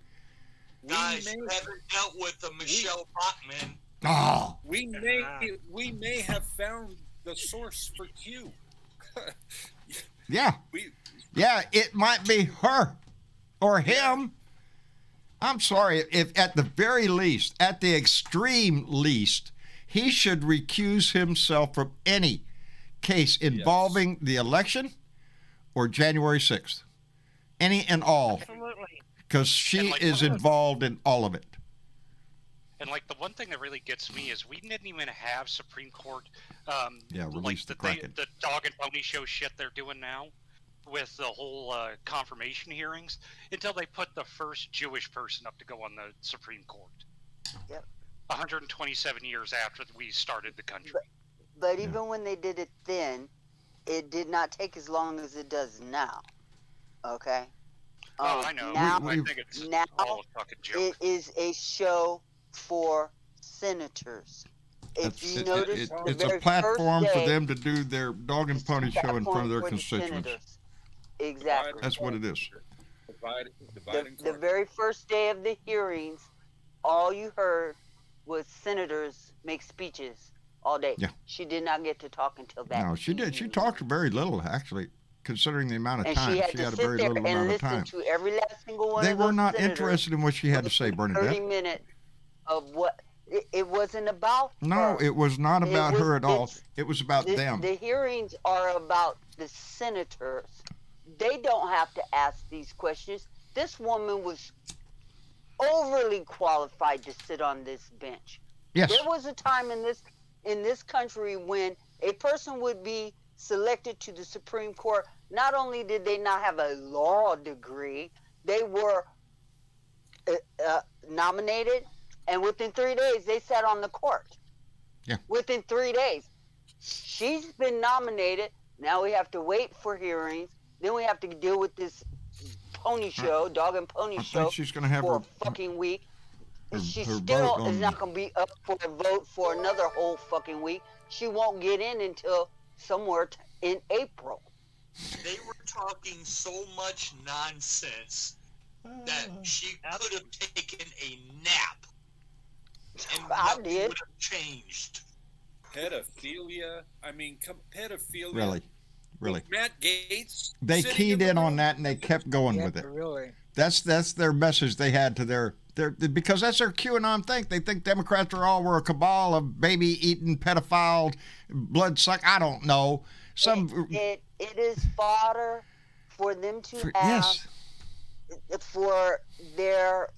Guys, you haven't dealt with Michelle Bachmann. Oh, We may have found the source for Q. yeah. We Yeah, it might be her or him. I'm sorry, if at the very least, at the extreme least, he should recuse himself from any case involving the election or January 6th. Any and all. Absolutely. Because she is involved in all of it. And like the one thing that really gets me is we didn't even have Supreme Court, release the Kraken. The dog and pony show shit they're doing now with the whole confirmation hearings until they put the first Jewish person up to go on the Supreme Court. Yep. 127 years after we started the country. But even when they did it then, it did not take as long as it does now. Okay? I know. Now, I think it's all a fucking joke. It is a show for senators. If you notice, it's a platform for them to do their dog and pony show in front of their constituents. Exactly. That's what it is. The very first day of the hearings, all you heard was senators make speeches all day. Yeah. She did not get to talk until that. No, she did. She talked very little, actually, considering the amount of and time. She had a very little amount of time. To every last single one they of were those not senators interested in what she had to say, Bernadette. 30 minutes of what it wasn't about. No, her. it was not about her at all. It was about them. The hearings are about the senators. They don't have to ask these questions. This woman was overly qualified to sit on this bench. Yes. There was a time in this country when a person would be selected to the Supreme Court. Not only did they not have a law degree, they were nominated, and within 3 days they sat on the court. Yeah. Within 3 days. She's been nominated. Now we have to wait for hearings. Then we have to deal with this pony show, dog and pony show, she's gonna have for her, a fucking week. She her still vote is on- not going to be up for a vote for another whole fucking week. She won't get in until somewhere in April. They were talking so much nonsense that she could have taken a nap. And I did. would have changed. Pedophilia. I mean, pedophilia. Really. Matt Gaetz. They keyed in on that and they kept going with it. Really. That's their message they had to their because that's their QAnon thing. They think Democrats were a cabal of baby-eating, pedophile, blood-suck. I don't know. It is fodder for them to have for their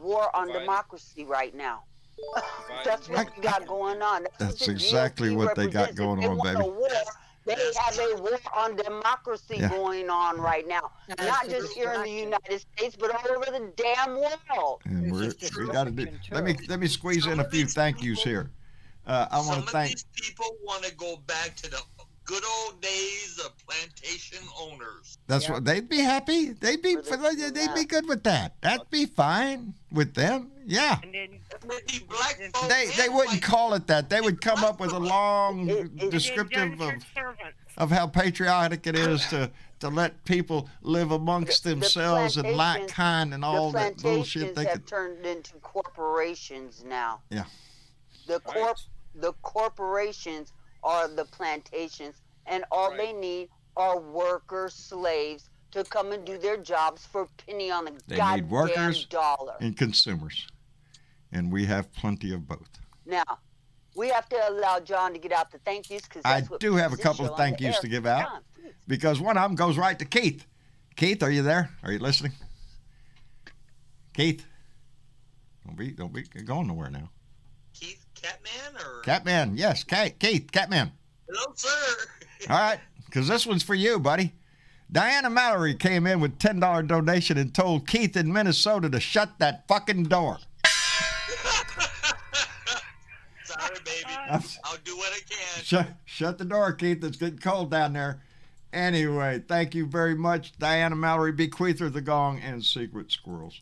war on democracy right now. That's what we got going on. That's exactly what they got going on, baby. They have a war on democracy going on right now. Not just here in the United States, but all over the damn world. And we got to do. Let me squeeze in a few thank yous here. I want to thank. Some of these people want to go back to the good old days of plantation owners. That's what they'd be happy. They'd be good with that. That'd be fine with them. Yeah. They wouldn't call it that. They would come up with a long descriptive of how patriotic it is to let people live amongst themselves and like kind and all that bullshit. They have turned into corporations now. Yeah. The corporations are the plantations, and all they need are worker slaves to come and do their jobs for a penny on the goddamn need workers dollar. And consumers, and we have plenty of both. Now, we have to allow John to get out the thank yous because I do have a couple of thank yous to give out, because one of them goes right to Keith. Keith, are you there? Are you listening? Keith, don't be going nowhere now. Keith Catman or Catman? Yes, Keith Catman. Hello, sir. All right, because this one's for you, buddy. Diana Mallory came in with $10 donation and told Keith in Minnesota to shut that fucking door. Sorry, baby. I'll do what I can. Shut the door, Keith. It's getting cold down there. Anyway, thank you very much, Diana Mallory, Bequeather, The Gong, and Secret Squirrels.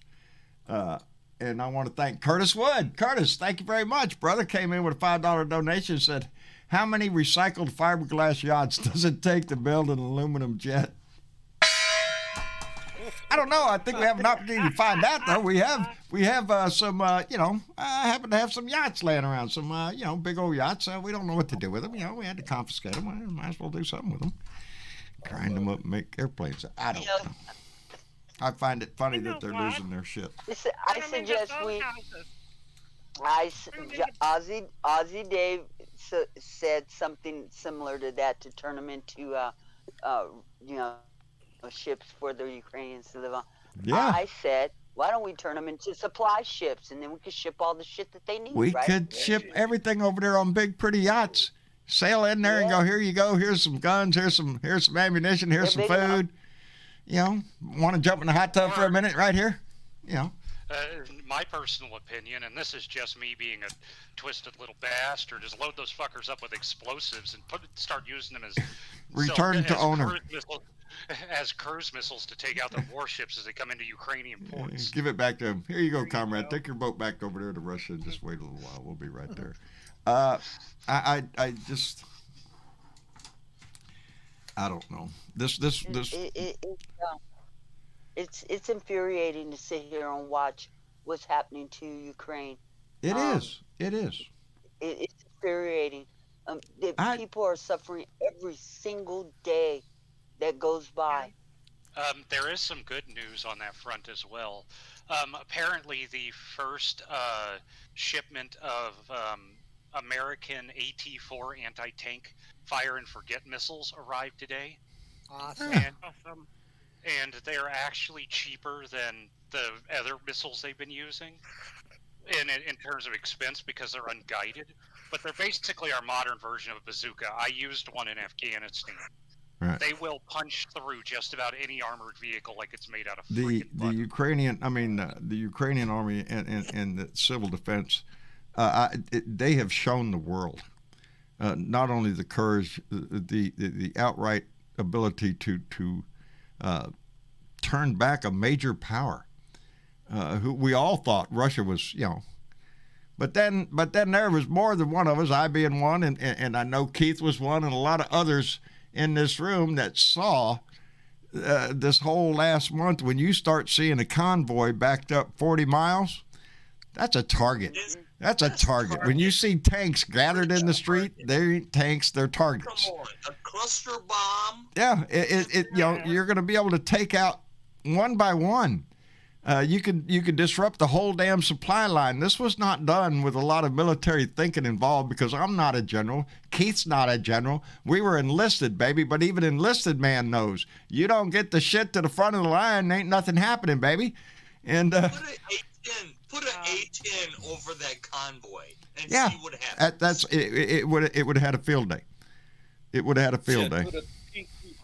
And I want to thank Curtis Wood. Curtis, thank you very much. Brother came in with a $5 donation and said, how many recycled fiberglass yachts does it take to build an aluminum jet? I don't know. I think we have an opportunity to find out, though. We have some, I happen to have some yachts laying around, some, big old yachts. We don't know what to do with them. We had to confiscate them. We might as well do something with them. Grind them up and make airplanes. I don't know. I find it funny You know that they're what? losing their shit. I Put 'em into suggest phone we. houses. Ozzy Dave said something similar to that, to turn them into, you know, ships for the Ukrainians to live on. Yeah. I said, why don't we turn them into supply ships, and then we could ship all the shit that they need, We right? could ship everything over there on big, pretty yachts. Sail in there and go, here you go. Here's some guns. Here's some ammunition. Here's some They're big food. You know, want to jump in the hot tub for a minute right here? You know. My personal opinion, and this is just me being a twisted little bastard, is load those fuckers up with explosives and start using them as Return to owner. As cruise missiles to take out the warships as they come into Ukrainian ports. Give it back to him. Here you go, comrade. Take your boat back over there to Russia and just wait a little while. We'll be right there. I don't know. It's infuriating to sit here and watch what's happening to Ukraine. It is. It's infuriating. People are suffering every single day that goes by. There is some good news on that front as well. Apparently, the first shipment of American AT-4 anti-tank fire and forget missiles arrived today. Awesome. And they're actually cheaper than the other missiles they've been using in terms of expense because they're unguided. But they're basically our modern version of a bazooka. I used one in Afghanistan. Right. They will punch through just about any armored vehicle like it's made out of the Ukrainian. The Ukrainian army and the civil defense. They have shown the world not only the courage, the outright ability to turn back a major power. Who we all thought Russia was, but then there was more than one of us, I being one, and I know Keith was one, and a lot of others in this room that saw this whole last month. When you start seeing a convoy backed up 40 miles, that's a target. That's a target. When you see tanks gathered in the street, they ain't tanks, they're targets. Come on, a cluster bomb. Yeah, you're going to be able to take out one by one. You could disrupt the whole damn supply line. This was not done with a lot of military thinking involved, because I'm not a general. Keith's not a general. We were enlisted, baby, but even enlisted man knows you don't get the shit to the front of the line, ain't nothing happening, baby. And put an A-10 over that convoy and yeah, see what happens. That's it. Would have had a field day. It would have had a field day.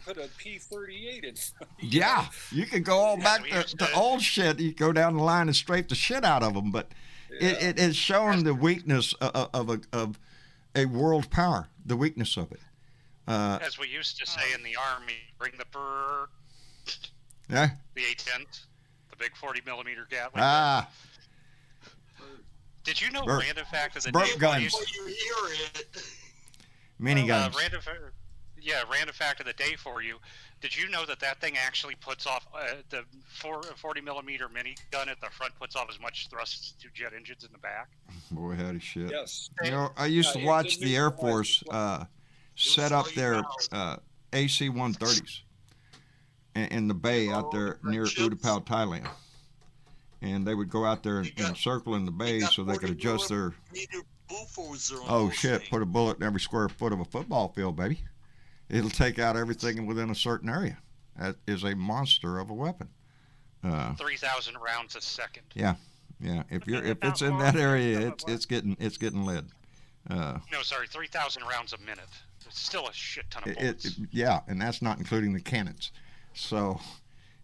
Put a P-38 in. Yeah, you could go all back to old shit. You go down the line and strafe the shit out of them. But it has shown the weakness of a world power. The weakness of it. As we used to say in the Army, bring the yeah. The A-10s, the big 40 millimeter Gatling. Did you know random fact of the day? Guns. You hear it. Miniguns. Random fact of the day for you. Did you know that thing actually puts off the 40 millimeter minigun at the front puts off as much thrust as two jet engines in the back? Boy, howdy shit. Yes. I used to watch the Air Force set up their AC-130s in the bay out there near Utapao, Thailand. And they would go out there in a circle in the bay so they could adjust their... Oh, shit, put a bullet in every square foot of a football field, baby. It'll take out everything within a certain area. That is a monster of a weapon. 3,000 rounds a second. Yeah. If it's in that area, it's getting lead. No, sorry, 3,000 rounds a minute. It's still a shit ton of bullets. And that's not including the cannons. So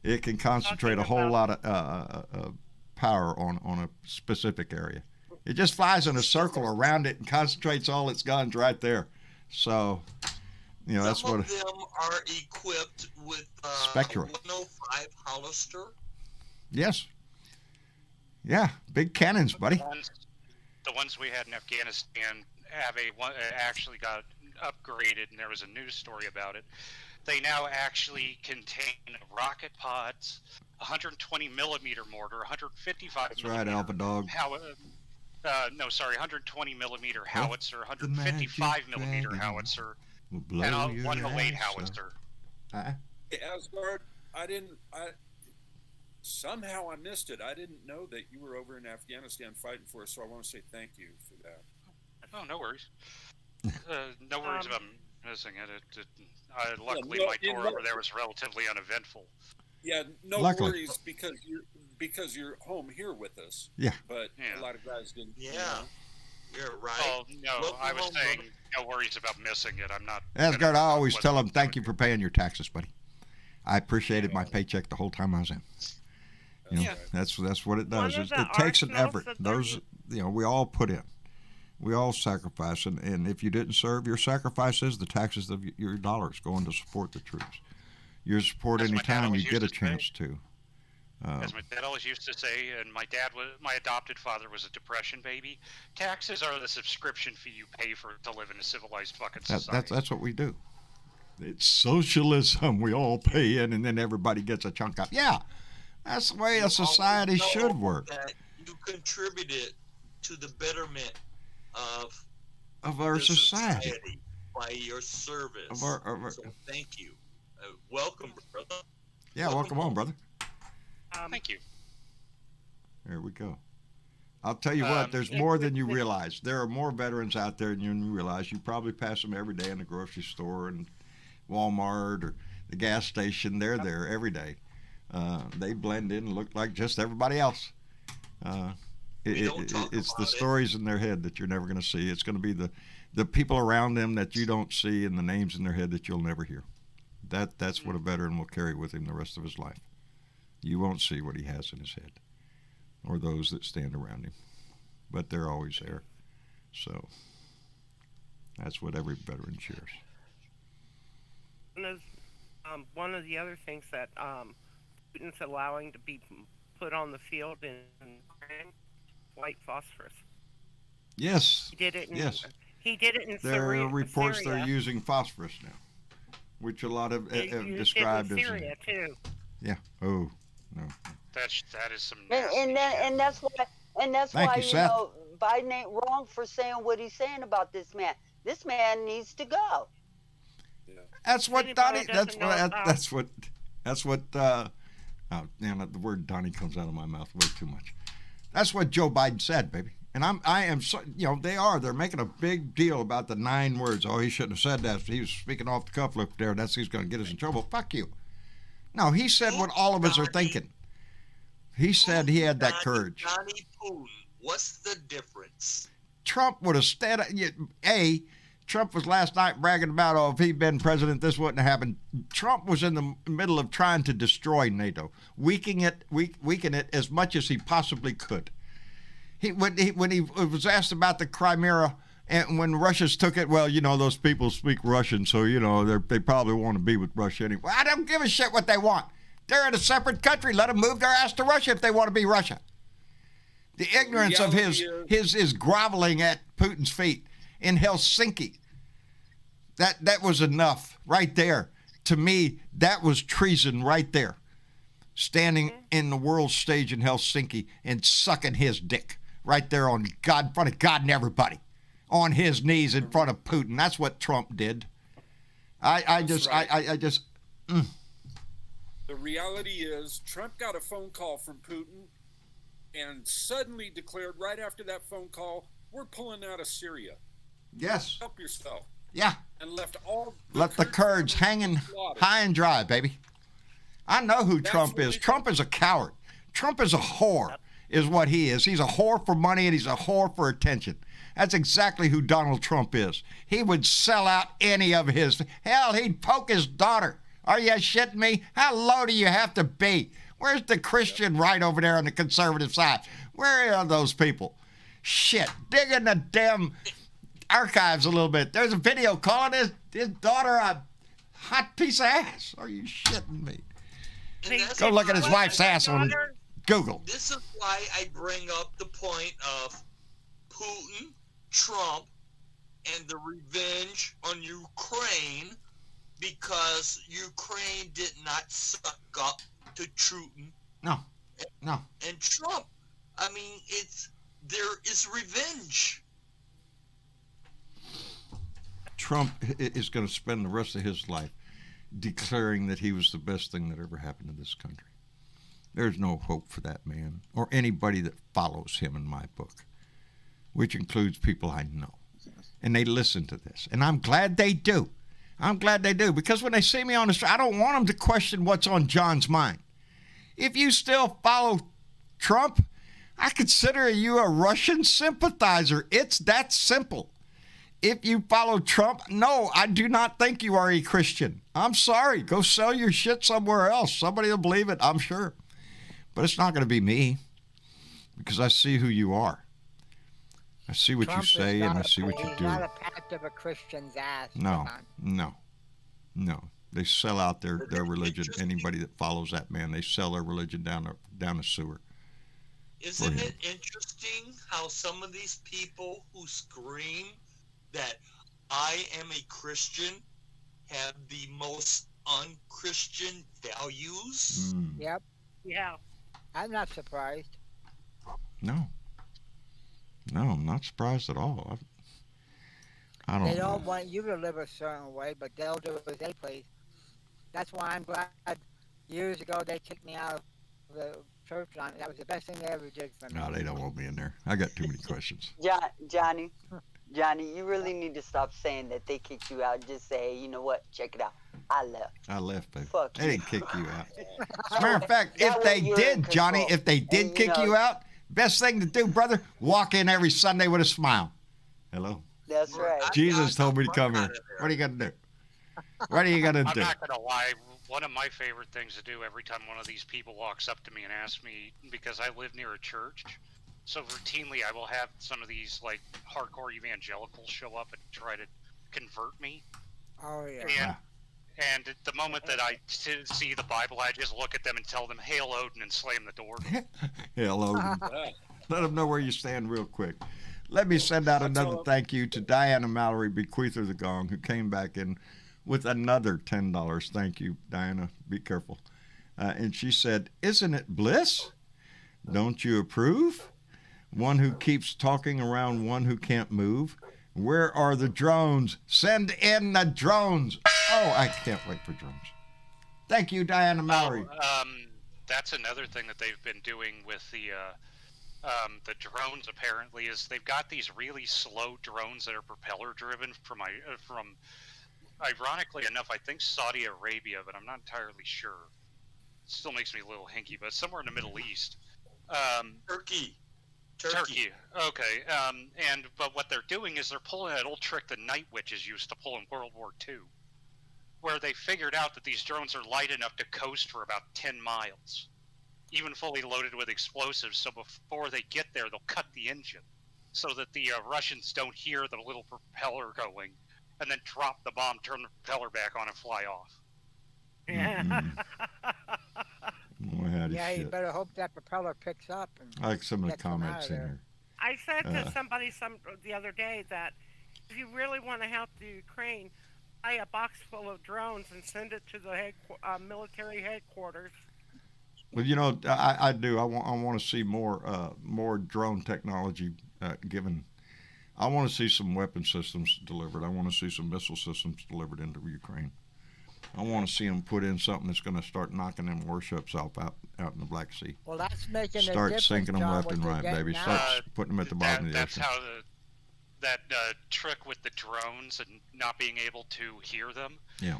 it can concentrate a whole lot of power on a specific area. It just flies in a circle around it and concentrates all its guns right there. So. That's Some what. of them are equipped with Spectra 105 Hollister. Yes. Yeah, big cannons, buddy. The ones we had in Afghanistan actually got upgraded, and there was a news story about it. They now actually contain rocket pods, 120 millimeter mortar, 155. That's right, Alpha Dog. 120 millimeter howitzer, 155 millimeter howitzer. And one delayed howitzer. Asgard, Somehow I missed it. I didn't know that you were over in Afghanistan fighting for us, so I want to say thank you for that. Oh, no worries. No worries about missing it. Luckily, no, my tour no- over there was relatively uneventful. Yeah, no Luckily. worries because you're home here with us. Yeah. But Yeah. a lot of guys didn't. Yeah. You know. You're right. Oh, no, Welcome I was home, saying brother. no worries about missing it. I'm not. Asgard, I always what- tell them, thank you for paying your taxes, buddy. I appreciated my paycheck the whole time I was in. You know, Yeah. that's what it One does. of It the takes an arsenals effort. that they're Those, we all put in. We all sacrifice, and if you didn't serve, your sacrifice is the taxes of your dollars going to support the troops. Your support As my dad anytime you always get a used to say. chance to. As my dad always used to say, and my adopted father was a depression baby. Taxes are the subscription fee you pay for to live in a civilized fucking society. That's what we do. It's socialism. We all pay in, and then everybody gets a chunk up. Yeah, that's the way a society You always should know work. That you contributed to the betterment of Our the society. by your service. Of our- So thank you. Welcome, brother. Yeah, welcome home, brother. Thank you. There we go. I'll tell you what, there's more than you realize. There are more veterans out there than you realize. You probably pass them every day in the grocery store and Walmart or the gas station. They're there every day. They blend in and look like just everybody else. It's the stories in their head that you're never going to see. It's going to be the people around them that you don't see and the names in their head that you'll never hear. That's what a veteran will carry with him the rest of his life. You won't see what he has in his head or those that stand around him, but they're always there. So that's what every veteran shares. One of the other things that Putin's allowing to be put on the field in Ukraine, white phosphorus. Yes. He did it in, yes. He did it in There Syria. are reports Syria. they're using phosphorus now, which a lot of They have used described it in as. Syria too. Yeah. Oh no. That is some. And that's why Thank you, you Seth. know Biden ain't wrong for saying what he's saying about this man. This man needs to go. That's what Anybody Donnie. That's doesn't know what. about- That's what. Oh damn it! The word Donnie comes out of my mouth way too much. That's what Joe Biden said, baby. And I am so, they're making a big deal about the 9 words. Oh, he shouldn't have said that. He was speaking off the cuff up there. He's going to get us in trouble. Fuck you. No, he said what all of us are thinking. He said he had that courage. Johnny Putin. What's the difference? Trump would have Trump was last night bragging about, if he'd been president, this wouldn't have happened. Trump was in the middle of trying to destroy NATO, weaken it as much as he possibly could. When he was asked about the Crimea, and when Russians took it, well, those people speak Russian, so, they probably want to be with Russia anyway. I don't give a shit what they want. They're in a separate country. Let them move their ass to Russia if they want to be Russia. The ignorance of his groveling at Putin's feet in Helsinki. That was enough right there. To me, that was treason right there. Standing in the world stage in Helsinki and sucking his dick right there in front of God and everybody. On his knees in front of Putin. That's what Trump did. I just. The reality is Trump got a phone call from Putin and suddenly declared right after that phone call, we're pulling out of Syria. Yes. Help yourself. Yeah. And left the Kurds hanging high and dry, baby. I know who Trump is. Trump is a coward. Trump is a whore, is what he is. He's a whore for money and he's a whore for attention. That's exactly who Donald Trump is. He would sell out any of his. Hell, he'd poke his daughter. Are you shitting me? How low do you have to be? Where's the Christian right over there on the conservative side? Where are those people? Shit. Dig in the damn archives a little bit. There's a video calling his daughter a hot piece of ass. Are you shitting me? Go look at his wife's ass on Google. This is why I bring up the point of Putin, Trump, and the revenge on Ukraine, because Ukraine did not suck up to Putin. No. And Trump. I mean, there is revenge. Trump is going to spend the rest of his life declaring that he was the best thing that ever happened to this country. There's no hope for that man or anybody that follows him in my book, which includes people I know. And they listen to this. And I'm glad they do. I'm glad they do, because when they see me on the street, I don't want them to question what's on John's mind. If you still follow Trump, I consider you a Russian sympathizer. It's that simple. If you follow Trump, no, I do not think you are a Christian. I'm sorry. Go sell your shit somewhere else. Somebody will believe it, I'm sure. But it's not going to be me, because I see who you are. I see what Trump you say, and I see what you He's do. not a pact of a Christian's ass. No. They sell out their religion. Anybody that follows that man, they sell their religion down the sewer. Isn't it interesting how some of these people who scream that I am a Christian have the most unchristian values? Yep. Yeah. I'm not surprised. No, I'm not surprised at all. I don't They know. don't want you to live a certain way, but they'll do as they please. That's why I'm glad years ago they kicked me out of the church. That was the best thing they ever did for me. No, they don't want me in there. I got too many questions. Johnny, you really need to stop saying that they kicked you out. Just say, hey, you know what? Check it out. I left, baby. Fuck They you. didn't kick you out. As a matter of fact, if they did, Johnny, if they did kick you out, best thing to do, brother, walk in every Sunday with a smile. Hello. That's right. Jesus told me to come here. What are you going to do? What are you going to I'm do? not going to lie. One of my favorite things to do every time one of these people walks up to me and asks me, because I live near a church, so routinely I will have some of these like hardcore evangelicals show up and try to convert me. Oh, yeah. And at the moment that I see the Bible, I just look at them and tell them, "Hail Odin," and slam the door. Hail Odin. Let them know where you stand real quick. Let me send out another thank you to Diana Mallory, bequeather the gong, who came back in with another $10. Thank you, Diana. Be careful. And she said, "Isn't it bliss? Don't you approve? One who keeps talking around one who can't move. Where are the drones? Send in the drones." Oh, I can't wait for drones. Thank you, Diana Mallory. That's another thing that they've been doing with the drones. Apparently, is they've got these really slow drones that are propeller driven from ironically enough, I think Saudi Arabia, but I'm not entirely sure. It still makes me a little hinky, but somewhere in the Middle East. Turkey. Okay. But what they're doing is they're pulling that old trick the night witches used to pull in World War II, where they figured out that these drones are light enough to coast for about 10 miles, even fully loaded with explosives. So before they get there, they'll cut the engine so that the Russians don't hear the little propeller going, and then drop the bomb, turn the propeller back on, and fly off. Yeah. Yeah, you better hope that propeller picks up. And I like some of the gets them out comments of in there. here. I said to somebody the other day that if you really want to help the Ukraine, buy a box full of drones and send it to the military headquarters. Well, you know, I do. I want to see more drone technology given. I want to see some weapon systems delivered. I want to see some missile systems delivered into Ukraine. I want to see them put in something that's going to start knocking them warships out in the Black Sea. Well, that's making Start a difference, sinking them John, left what and they're right, getting baby. now. Start putting them at the bottom of the That's ocean. how that trick with the drones and not being able to hear them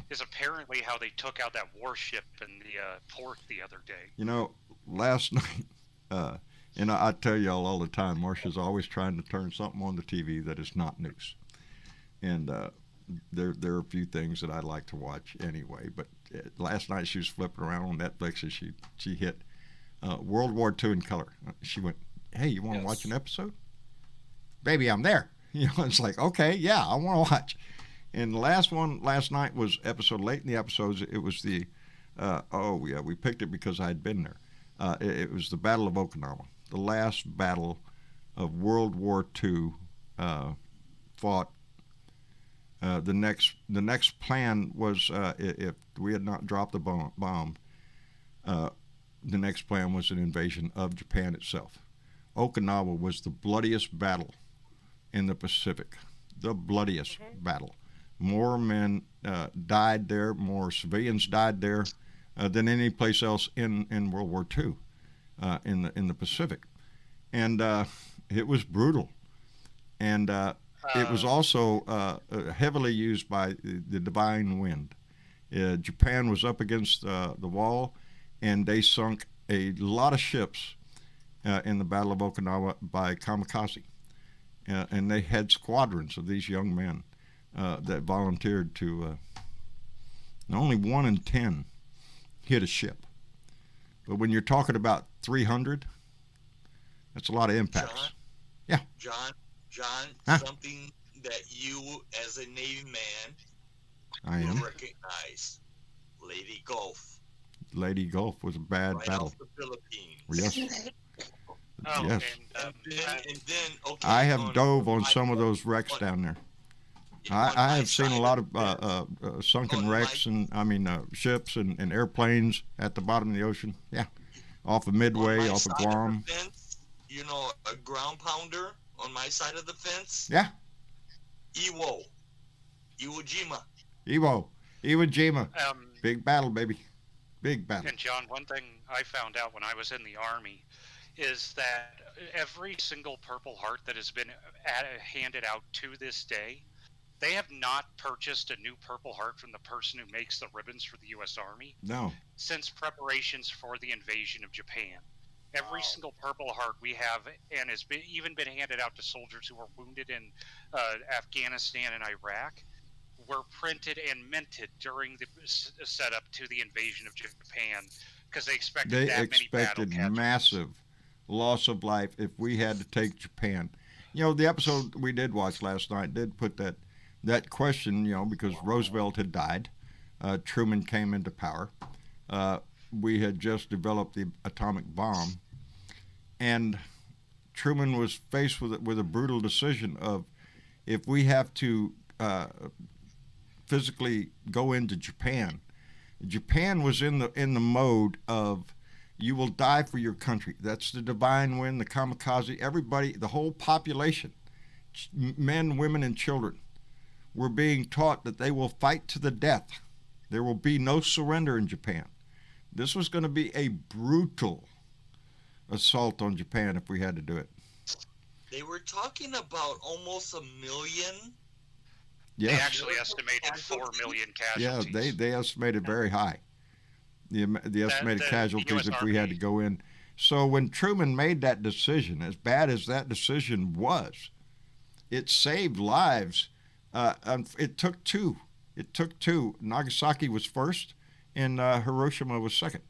is apparently how they took out that warship in the port the other day. You know, last night, and I tell y'all all the time, Marcia's always trying to turn something on the TV that is not news. And there are a few things that I like to watch anyway. But last night she was flipping around on Netflix and she hit World War II in color. She went, "Hey, you want to watch an episode?" "Baby, I'm there." You know, it's like, okay, yeah, I want to watch. And the last one last night was episode late in the episodes. It was the we picked it because I had been there. It was the Battle of Okinawa, the last battle of World War II fought. The next plan was if we had not dropped the bomb, the next plan was an invasion of Japan itself. Okinawa was the bloodiest battle in the Pacific, the bloodiest battle. More men died there, more civilians died there than any place else in World War II. in the Pacific, and it was brutal, and it was also heavily used by the divine wind. Japan was up against the wall, and they sunk a lot of ships in the Battle of Okinawa by kamikaze. And they had squadrons of these young men that volunteered to. Only 1 in 10 hit a ship. But when you're talking about 300, that's a lot of impacts. John, Huh? something that you, as a Navy man, I am. will recognize. Lady Gulf. Lady Gulf was a bad Right battle. off the Philippines. Yes. Oh, Yes. And then, okay, I have dove on some of those wrecks down there. I have seen a lot of sunken wrecks and ships and airplanes at the bottom of the ocean. Yeah, off of Midway, off of Guam. Fence, you know, a ground pounder on my side of the fence. Yeah. Iwo Jima. Iwo Jima. Big battle, baby. Big battle. And John, one thing I found out when I was in the Army is that every single Purple Heart that has been handed out to this day, they have not purchased a new Purple Heart from the person who makes the ribbons for the U.S. Army. No. Since preparations for the invasion of Japan. Every single Purple Heart we have, and has even been handed out to soldiers who were wounded in Afghanistan and Iraq, were printed and minted during the setup to the invasion of Japan, because they expected massive loss of life if we had to take Japan. You know, the episode we did watch last night did put that question, you know, because Roosevelt had died, Truman came into power, we had just developed the atomic bomb, and Truman was faced with a brutal decision of, if we have to physically go into Japan. Japan was in the mode of, you will die for your country. That's the divine wind, the kamikaze, everybody, the whole population, men, women, and children, were being taught that they will fight to the death. There will be no surrender in Japan. This was going to be a brutal assault on Japan if we had to do it. They were talking about almost 1 million. Yes. They actually estimated 4 million casualties. Yeah, they estimated very high. The estimated casualties if we had to go in. So when Truman made that decision, as bad as that decision was, it saved lives. It took two. Nagasaki was first, and Hiroshima was second.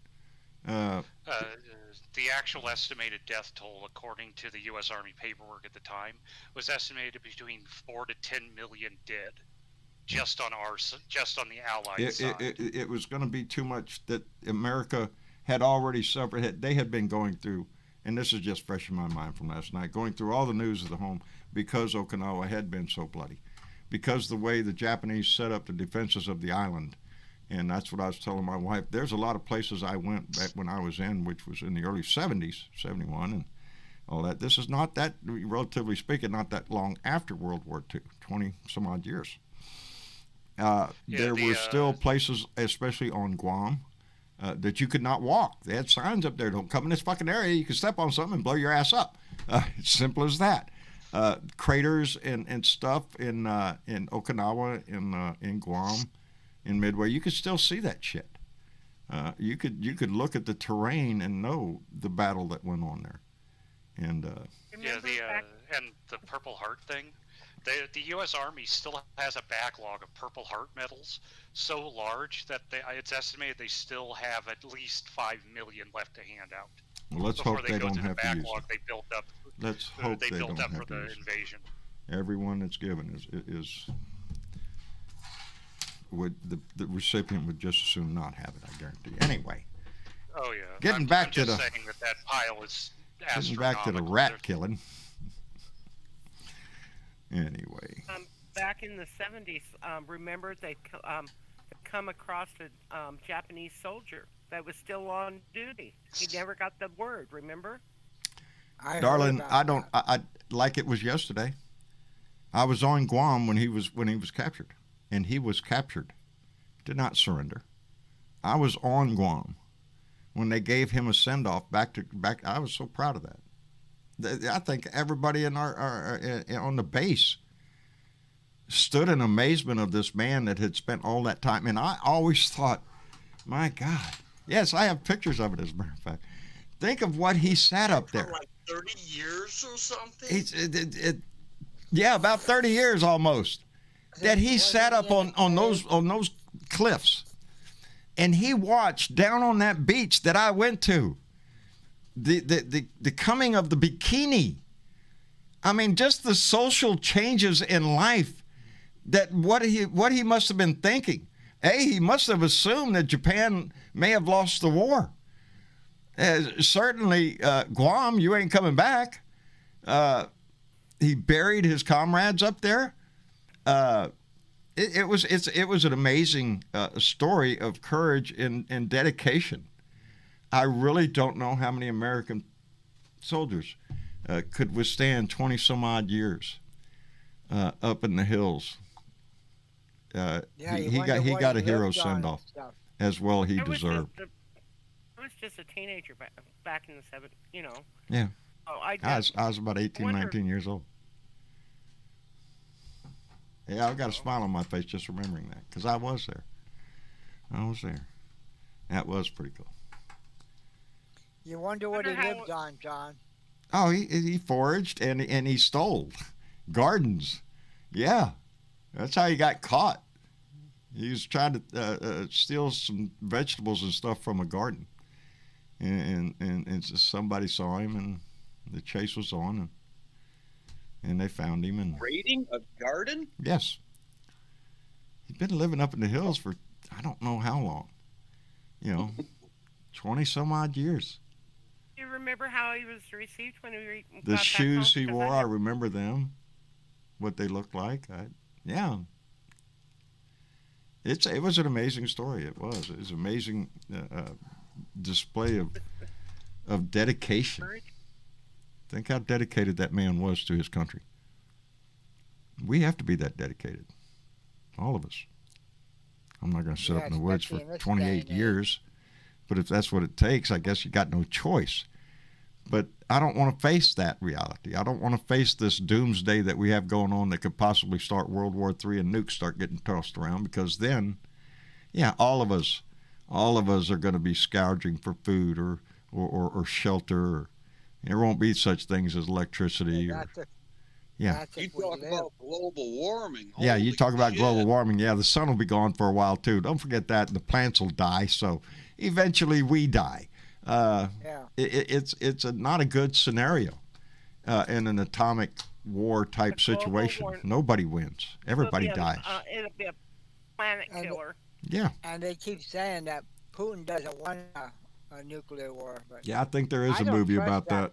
The actual estimated death toll, according to the U.S. Army paperwork at the time, was estimated between 4 to 10 million dead, just on the Allied side. It was going to be too much that America had already suffered. They had been going through, and this is just fresh in my mind from last night, going through all the news of the home because Okinawa had been so bloody, because the way the Japanese set up the defenses of the island. And that's what I was telling my wife. There's a lot of places I went back when I was in, which was in the early 70s, 71, and all that. This is not that, relatively speaking, not that long after World War II, 20 some odd years. There were still places, especially on Guam, that you could not walk. They had signs up there, don't come in this fucking area. You can step on something and blow your ass up. Simple as that. Craters and stuff in Okinawa, in Guam, in Midway, you could still see that shit. You could look at the terrain and know the battle that went on there. And and the Purple Heart thing, the U.S. Army still has a backlog of Purple Heart medals so large that it's estimated they still have at least 5 million left to hand out. Well, let's hope they don't have to use it. They built up. Let's hope they don't have for to the use it. invasion. Everyone that's given is the recipient would just as soon not have it, I guarantee. Anyway. Oh yeah. Getting I'm back just to saying that pile is getting back to the rat killing. Anyway. Back in the 70s, remember they come across a Japanese soldier that was still on duty. He never got the word. Remember? Darling, I like it was yesterday. I was on Guam when he was captured. And he was captured, did not surrender. I was on Guam when they gave him a send-off back. I was so proud of that. I think everybody in on the base stood in amazement of this man that had spent all that time. And I always thought, my God. Yes, I have pictures of it, as a matter of fact. Think of what he sat up there. For like 30 years or something? Yeah, about 30 years almost. That he sat up on those cliffs. And he watched down on that beach that I went to. The coming of the bikini. I mean, just the social changes in life. That what he must have been thinking. He must have assumed that Japan may have lost the war. Certainly, Guam, you ain't coming back. He buried his comrades up there. It was an amazing story of courage and dedication. I really don't know how many American soldiers could withstand 20 some odd years up in the hills. He got a hero send off as well. He deserved. I was just a teenager back in the 70s, you know. Yeah. Oh, I was about 18, 19 years old. Yeah, I've got a smile on my face just remembering that because I was there. That was pretty cool. You wonder what he lived on, John. Oh, he foraged and he stole gardens. Yeah, that's how he got caught. He was trying to steal some vegetables and stuff from a garden, and somebody saw him, and the chase was on, and they found him. And Raiding a garden? Yes, he'd been living up in the hills for I don't know how long. 20 some odd years. Do you remember how he was received when we got The back shoes home? he wore, I remember them. What they looked like. Yeah. It was an amazing story. It was an amazing display of dedication. Think how dedicated that man was to his country. We have to be that dedicated. All of us. I'm not going to sit up in the woods for 28 years, but if that's what it takes, I guess you got no choice. But I don't want to face that reality. I don't want to face this doomsday that we have going on that could possibly start World War III and nukes start getting tossed around, because then, all of us are going to be scourging for food or shelter. There won't be such things as electricity. You talk about global warming. Yeah, you talk about global warming. Yeah, the sun will be gone for a while too. Don't forget that. The plants will die, so eventually we die. It's not a good scenario in an atomic war type situation. Nobody wins. Everybody dies. It'll be a planet killer. Yeah. And they keep saying that Putin doesn't want a nuclear war. But yeah, I think there is a movie about that.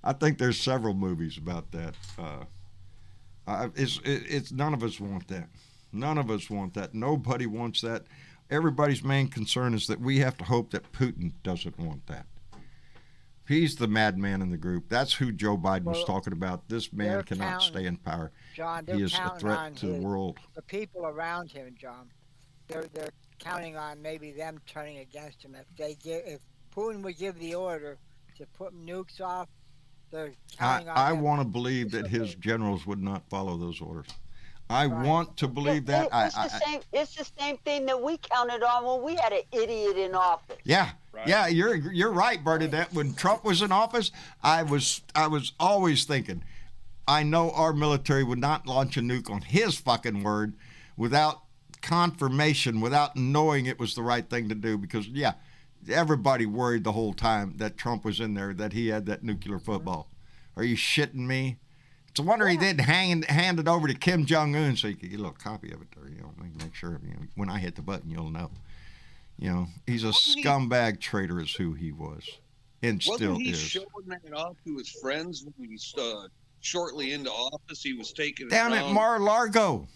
I think there's several movies about that. It's none of us want that. None of us want that. Nobody wants that. Everybody's main concern is that we have to hope that Putin doesn't want that. He's the madman in the group. That's who Joe Biden was talking about. This man cannot stay in power. John, he is a threat to the world. The people around him, John, they're counting on maybe them turning against him. If Putin would give the order to put nukes off, they're counting on I want to believe that his generals would not follow those orders. I want to believe that. It's the same thing that we counted on when we had an idiot in office. Yeah, yeah, you're right, Bernadette. When Trump was in office, I was always thinking, I know our military would not launch a nuke on his fucking word without confirmation, without knowing it was the right thing to do. Because everybody worried the whole time that Trump was in there, that he had that nuclear football. Are you shitting me? It's a wonder he didn't hand it over to Kim Jong-un so he could get a little copy of it there. Make sure when I hit the button, you'll know. He's a scumbag traitor is who he was and still Wasn't he is. showing that off to his friends when he shortly into office? He was taking down at Mar-a-Lago.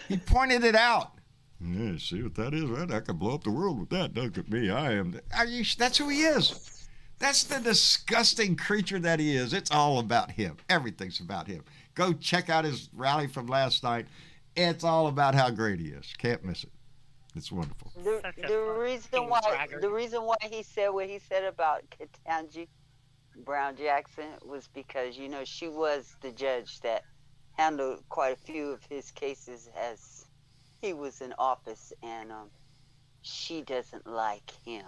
He pointed it out. Yeah, see what that is, right? I could blow up the world with that. Look at me. That's who he is. That's the disgusting creature that he is. It's all about him. Everything's about him. Go check out his rally from last night. It's all about how great he is. Can't miss it. It's wonderful. The reason why he said what he said about Ketanji Brown Jackson was because she was the judge that handled quite a few of his cases as he was in office, and she doesn't like him.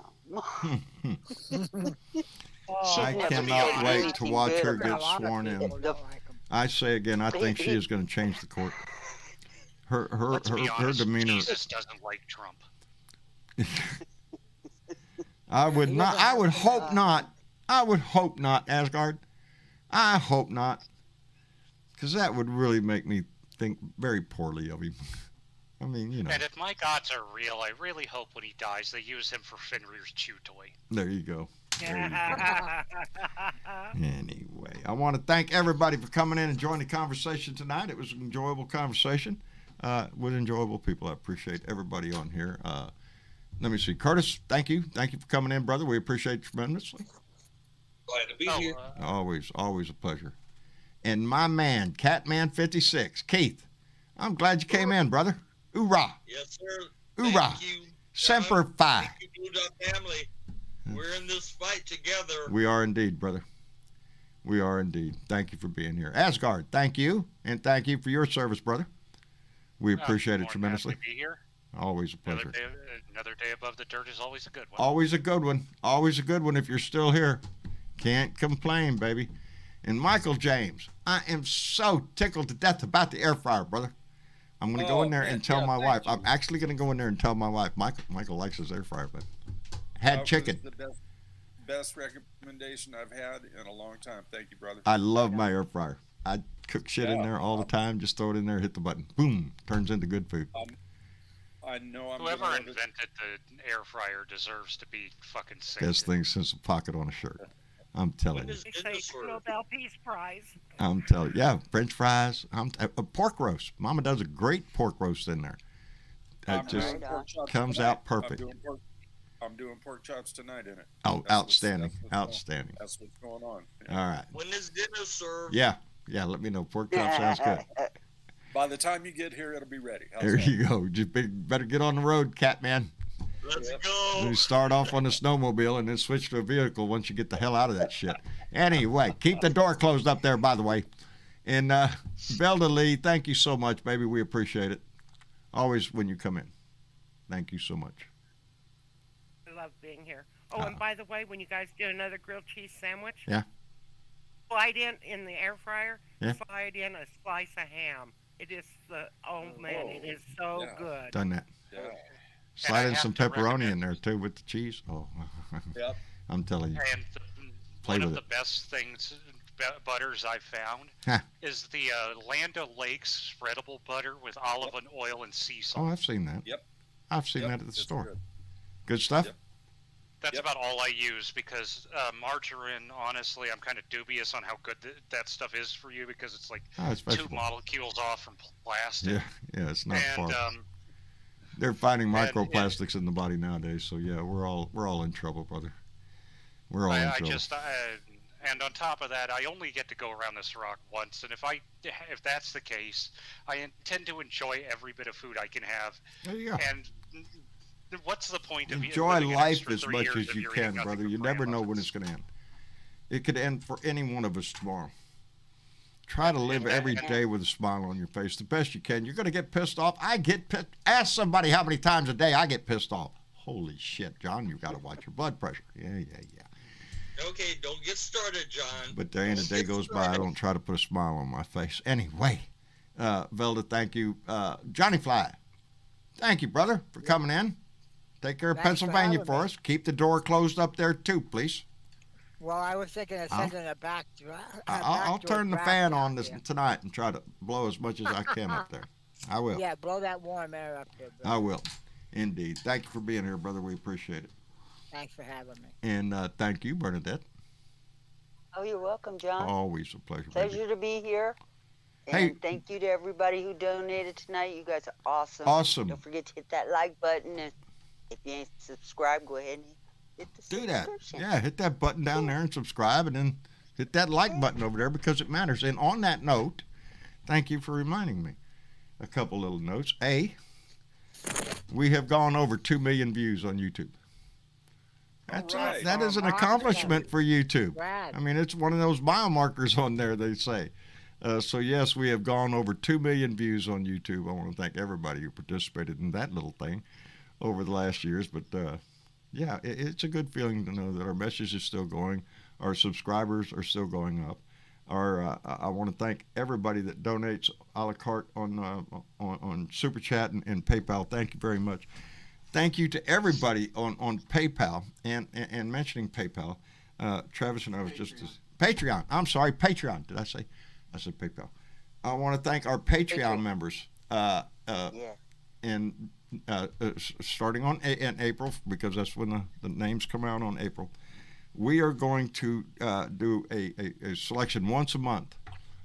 I cannot wait to watch her get sworn in. I say again, I think she is going to change the court. Her demeanor. Jesus doesn't like Trump. I would not. I would hope not. I would hope not, Asgard. I hope not, because that would really make me think very poorly of him. I mean, And if my gods are real, I really hope when he dies they use him for Fenrir's chew toy. There you go. Anyway, I want to thank everybody for coming in and joining the conversation tonight. It was an enjoyable conversation with enjoyable people. I appreciate everybody on here. Let me see. Curtis, thank you. Thank you for coming in, brother. We appreciate it tremendously. Glad to be here. Always a pleasure. And my man, Catman56, Keith, I'm glad you came in, brother. Hoorah. Yes, sir. Hoorah. Thank you, Semper Fi. Thank you, Blue Dot family. We're in this fight together. We are indeed, brother. We are indeed. Thank you for being here. Asgard, thank you. And thank you for your service, brother. We appreciate it tremendously. Be here. Always a pleasure. Another day above the dirt is always a good one. Always a good one. Always a good one if you're still here. Can't complain, baby. And Michael James, I am so tickled to death about the air fryer, brother. I'm going to go in there and tell my wife. I'm actually going to go in there and tell my wife. Michael likes his air fryer, but had chicken. The best recommendation I've had in a long time. Thank you, brother. I love my air fryer. I cook shit in there all the time. Just throw it in there, hit the button. Boom. Turns into good food. I know Whoever invented the air fryer deserves to be fucking sick. Best thing since a pocket on a shirt. I'm telling you. They say Nobel Peace Prize. I'm telling you. Yeah, French fries. A pork roast. Mama does a great pork roast in there. That just comes out perfect. I'm doing pork chops tonight in it. Oh, outstanding. Outstanding. That's what's going on. Yeah. All right. When is dinner served? Yeah, let me know. Pork chop sounds good. By the time you get here, it'll be ready. There you go. Just better get on the road, Catman. Let's go. You start off on a snowmobile and then switch to a vehicle once you get the hell out of that shit. Anyway, keep the door closed up there, by the way. And Velda Lee, thank you so much, baby. We appreciate it. Always when you come in. Thank you so much. I love being here. Oh, and by the way, when you guys do another grilled cheese sandwich, yeah, slide in the air fryer, yeah, slide in a slice of ham. It is it is so good. Done that. Yeah. Slide in some pepperoni in there too with the cheese. Oh, yep. I'm telling you. And one of the best things, butters I've found, is the Land O'Lakes spreadable butter with olive oil and sea salt. Oh, I've seen that. Yep. I've seen that at the store. Good stuff. Yep. That's about all I use because margarine, honestly, I'm kind of dubious on how good that stuff is for you because it's like it's 2 molecules off from plastic. Yeah, it's not far. They're finding microplastics in the body nowadays, so yeah, we're all in trouble, brother. We're all in trouble. And on top of that, I only get to go around this rock once, and if that's the case, I intend to enjoy every bit of food I can have. There you go. And what's the point of enjoy life as much as you can, brother? You never know when it's going to end. It could end for any one of us tomorrow. Try to live every day with a smile on your face the best you can. You're going to get pissed off. I get pissed. Ask somebody how many times a day I get pissed off. Holy shit, John, you got to watch your blood pressure. Yeah. Okay, don't get started, John. But the end of the day goes by, I don't try to put a smile on my face. Anyway, Velda, thank you. Johnny Fly, thank you, brother, for coming in. Take care of Pennsylvania for us. Keep the door closed up there, too, please. Well, I was thinking of sending a back. I'll turn the fan on tonight and try to blow as much as I can up there. I will. Yeah, blow that warm air up there, brother. I will. Indeed. Thank you for being here, brother. We appreciate it. Thanks for having me. And thank you, Bernadette. Oh, you're welcome, John. Always a pleasure. Pleasure to be here. And thank you to everybody who donated tonight. You guys are awesome. Awesome. Don't forget to hit that like button. And if you ain't subscribed, go ahead and hit the subscription. Do that. Yeah, hit that button down there and subscribe, and then hit that like button over there because it matters. And on that note, thank you for reminding me. A couple little notes. we have gone over 2 million views on YouTube. That's right. that is an accomplishment for YouTube. Brad. I mean, it's one of those biomarkers on there, they say. So, yes, we have gone over 2 million views on YouTube. I want to thank everybody who participated in that little thing over the last years. But, yeah, it's a good feeling to know that our message is still going. Our subscribers are still going up. I want to thank everybody that donates a la carte on Super Chat and PayPal. Thank you very much. Thank you to everybody on PayPal and mentioning PayPal. Travis and I was just Patreon. I'm sorry, Patreon. Did I say? I said PayPal. I want to thank our Patreon members. And starting in April, because that's when the names come out on April. We are going to do a selection once a month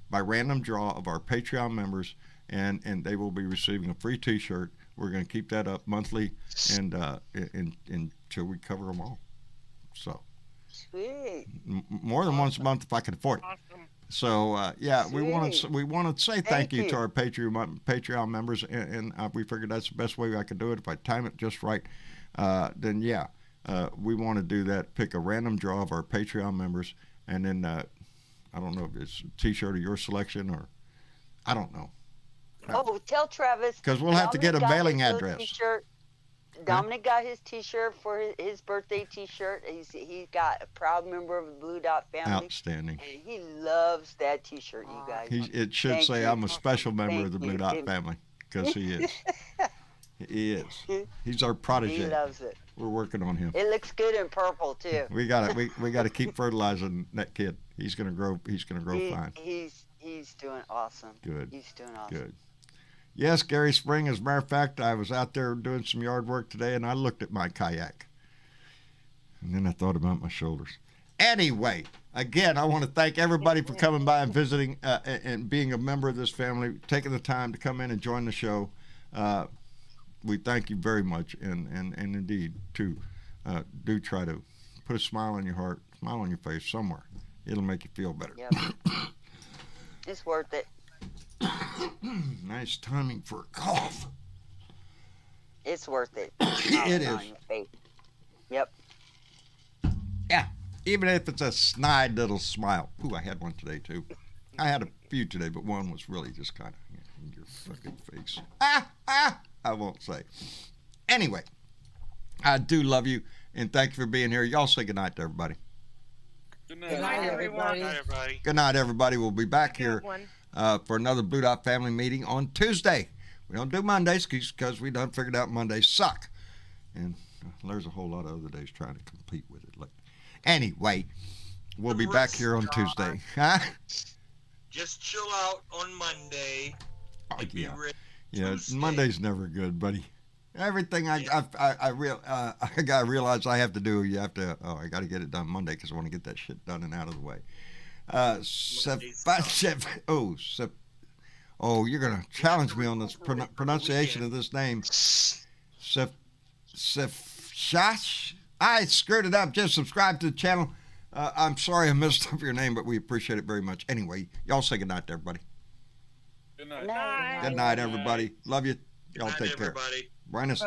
by random draw of our Patreon members, and they will be receiving a free T-shirt. We're going to keep that up monthly and until we cover them all. So, Sweet. More than once a month if I can afford it. Awesome. So yeah, we want to say thank you you. to our Patreon members, and we figured that's the best way I could do it. If I time it just right, then yeah. We want to do that, pick a random draw of our Patreon members, and then I don't know if it's a T-shirt of your selection or I don't know. Oh, tell Travis. Because we'll have to get a mailing address. T-shirt. Dominic got his T-shirt for his birthday T-shirt. He got a proud member of the Blue Dot family. Outstanding. And he loves that T-shirt, you guys. It should Thank say you. I'm a special member Thank of the you. Blue Dot family, because he is. He is. He's our protege. He loves it. We're working on him. It looks good in purple too. We got to keep fertilizing that kid. He's gonna grow fine. He's doing awesome. Good. He's doing awesome. Good. Yes, Gary Spring. As a matter of fact, I was out there doing some yard work today, and I looked at my kayak, and then I thought about my shoulders. Anyway, again, I want to thank everybody for coming by and visiting and being a member of this family, taking the time to come in and join the show. We thank you very much, and indeed, too, do try to put a smile on your heart, smile on your face somewhere. It'll make you feel better. Yep. It's worth it. Nice timing for a cough. It's worth it. It is. On your face. Yep. Yeah, even if it's a snide little smile. Ooh, I had one today, too. I had a few today, but one was really just kind of in your fucking face. I won't say. Anyway, I do love you, and thank you for being here. Y'all say goodnight to everybody. Good Good night. night, everybody. Hi, everybody. Good night, everybody. We'll be back here for another Blue Dot family meeting on Tuesday. We don't do Mondays because we done figured out Mondays suck. And there's a whole lot of other days trying to compete with it. Anyway, we'll be back here on Tuesday. Huh? Just chill out on Monday. Oh, and be yeah. ready Yeah, Tuesday. Monday's never good, buddy. Everything I gotta realize I have to do, I got to get it done Monday because I want to get that shit done and out of the way. You're gonna challenge me on this pronunciation of this name. Sefshash. I screwed it up. Just subscribe to the channel. I'm sorry I messed up your name, but we appreciate it very much. Anyway, y'all say goodnight to everybody. Good night. Night. Good night, everybody. Love you. Y'all Good night, take care. everybody. Buenos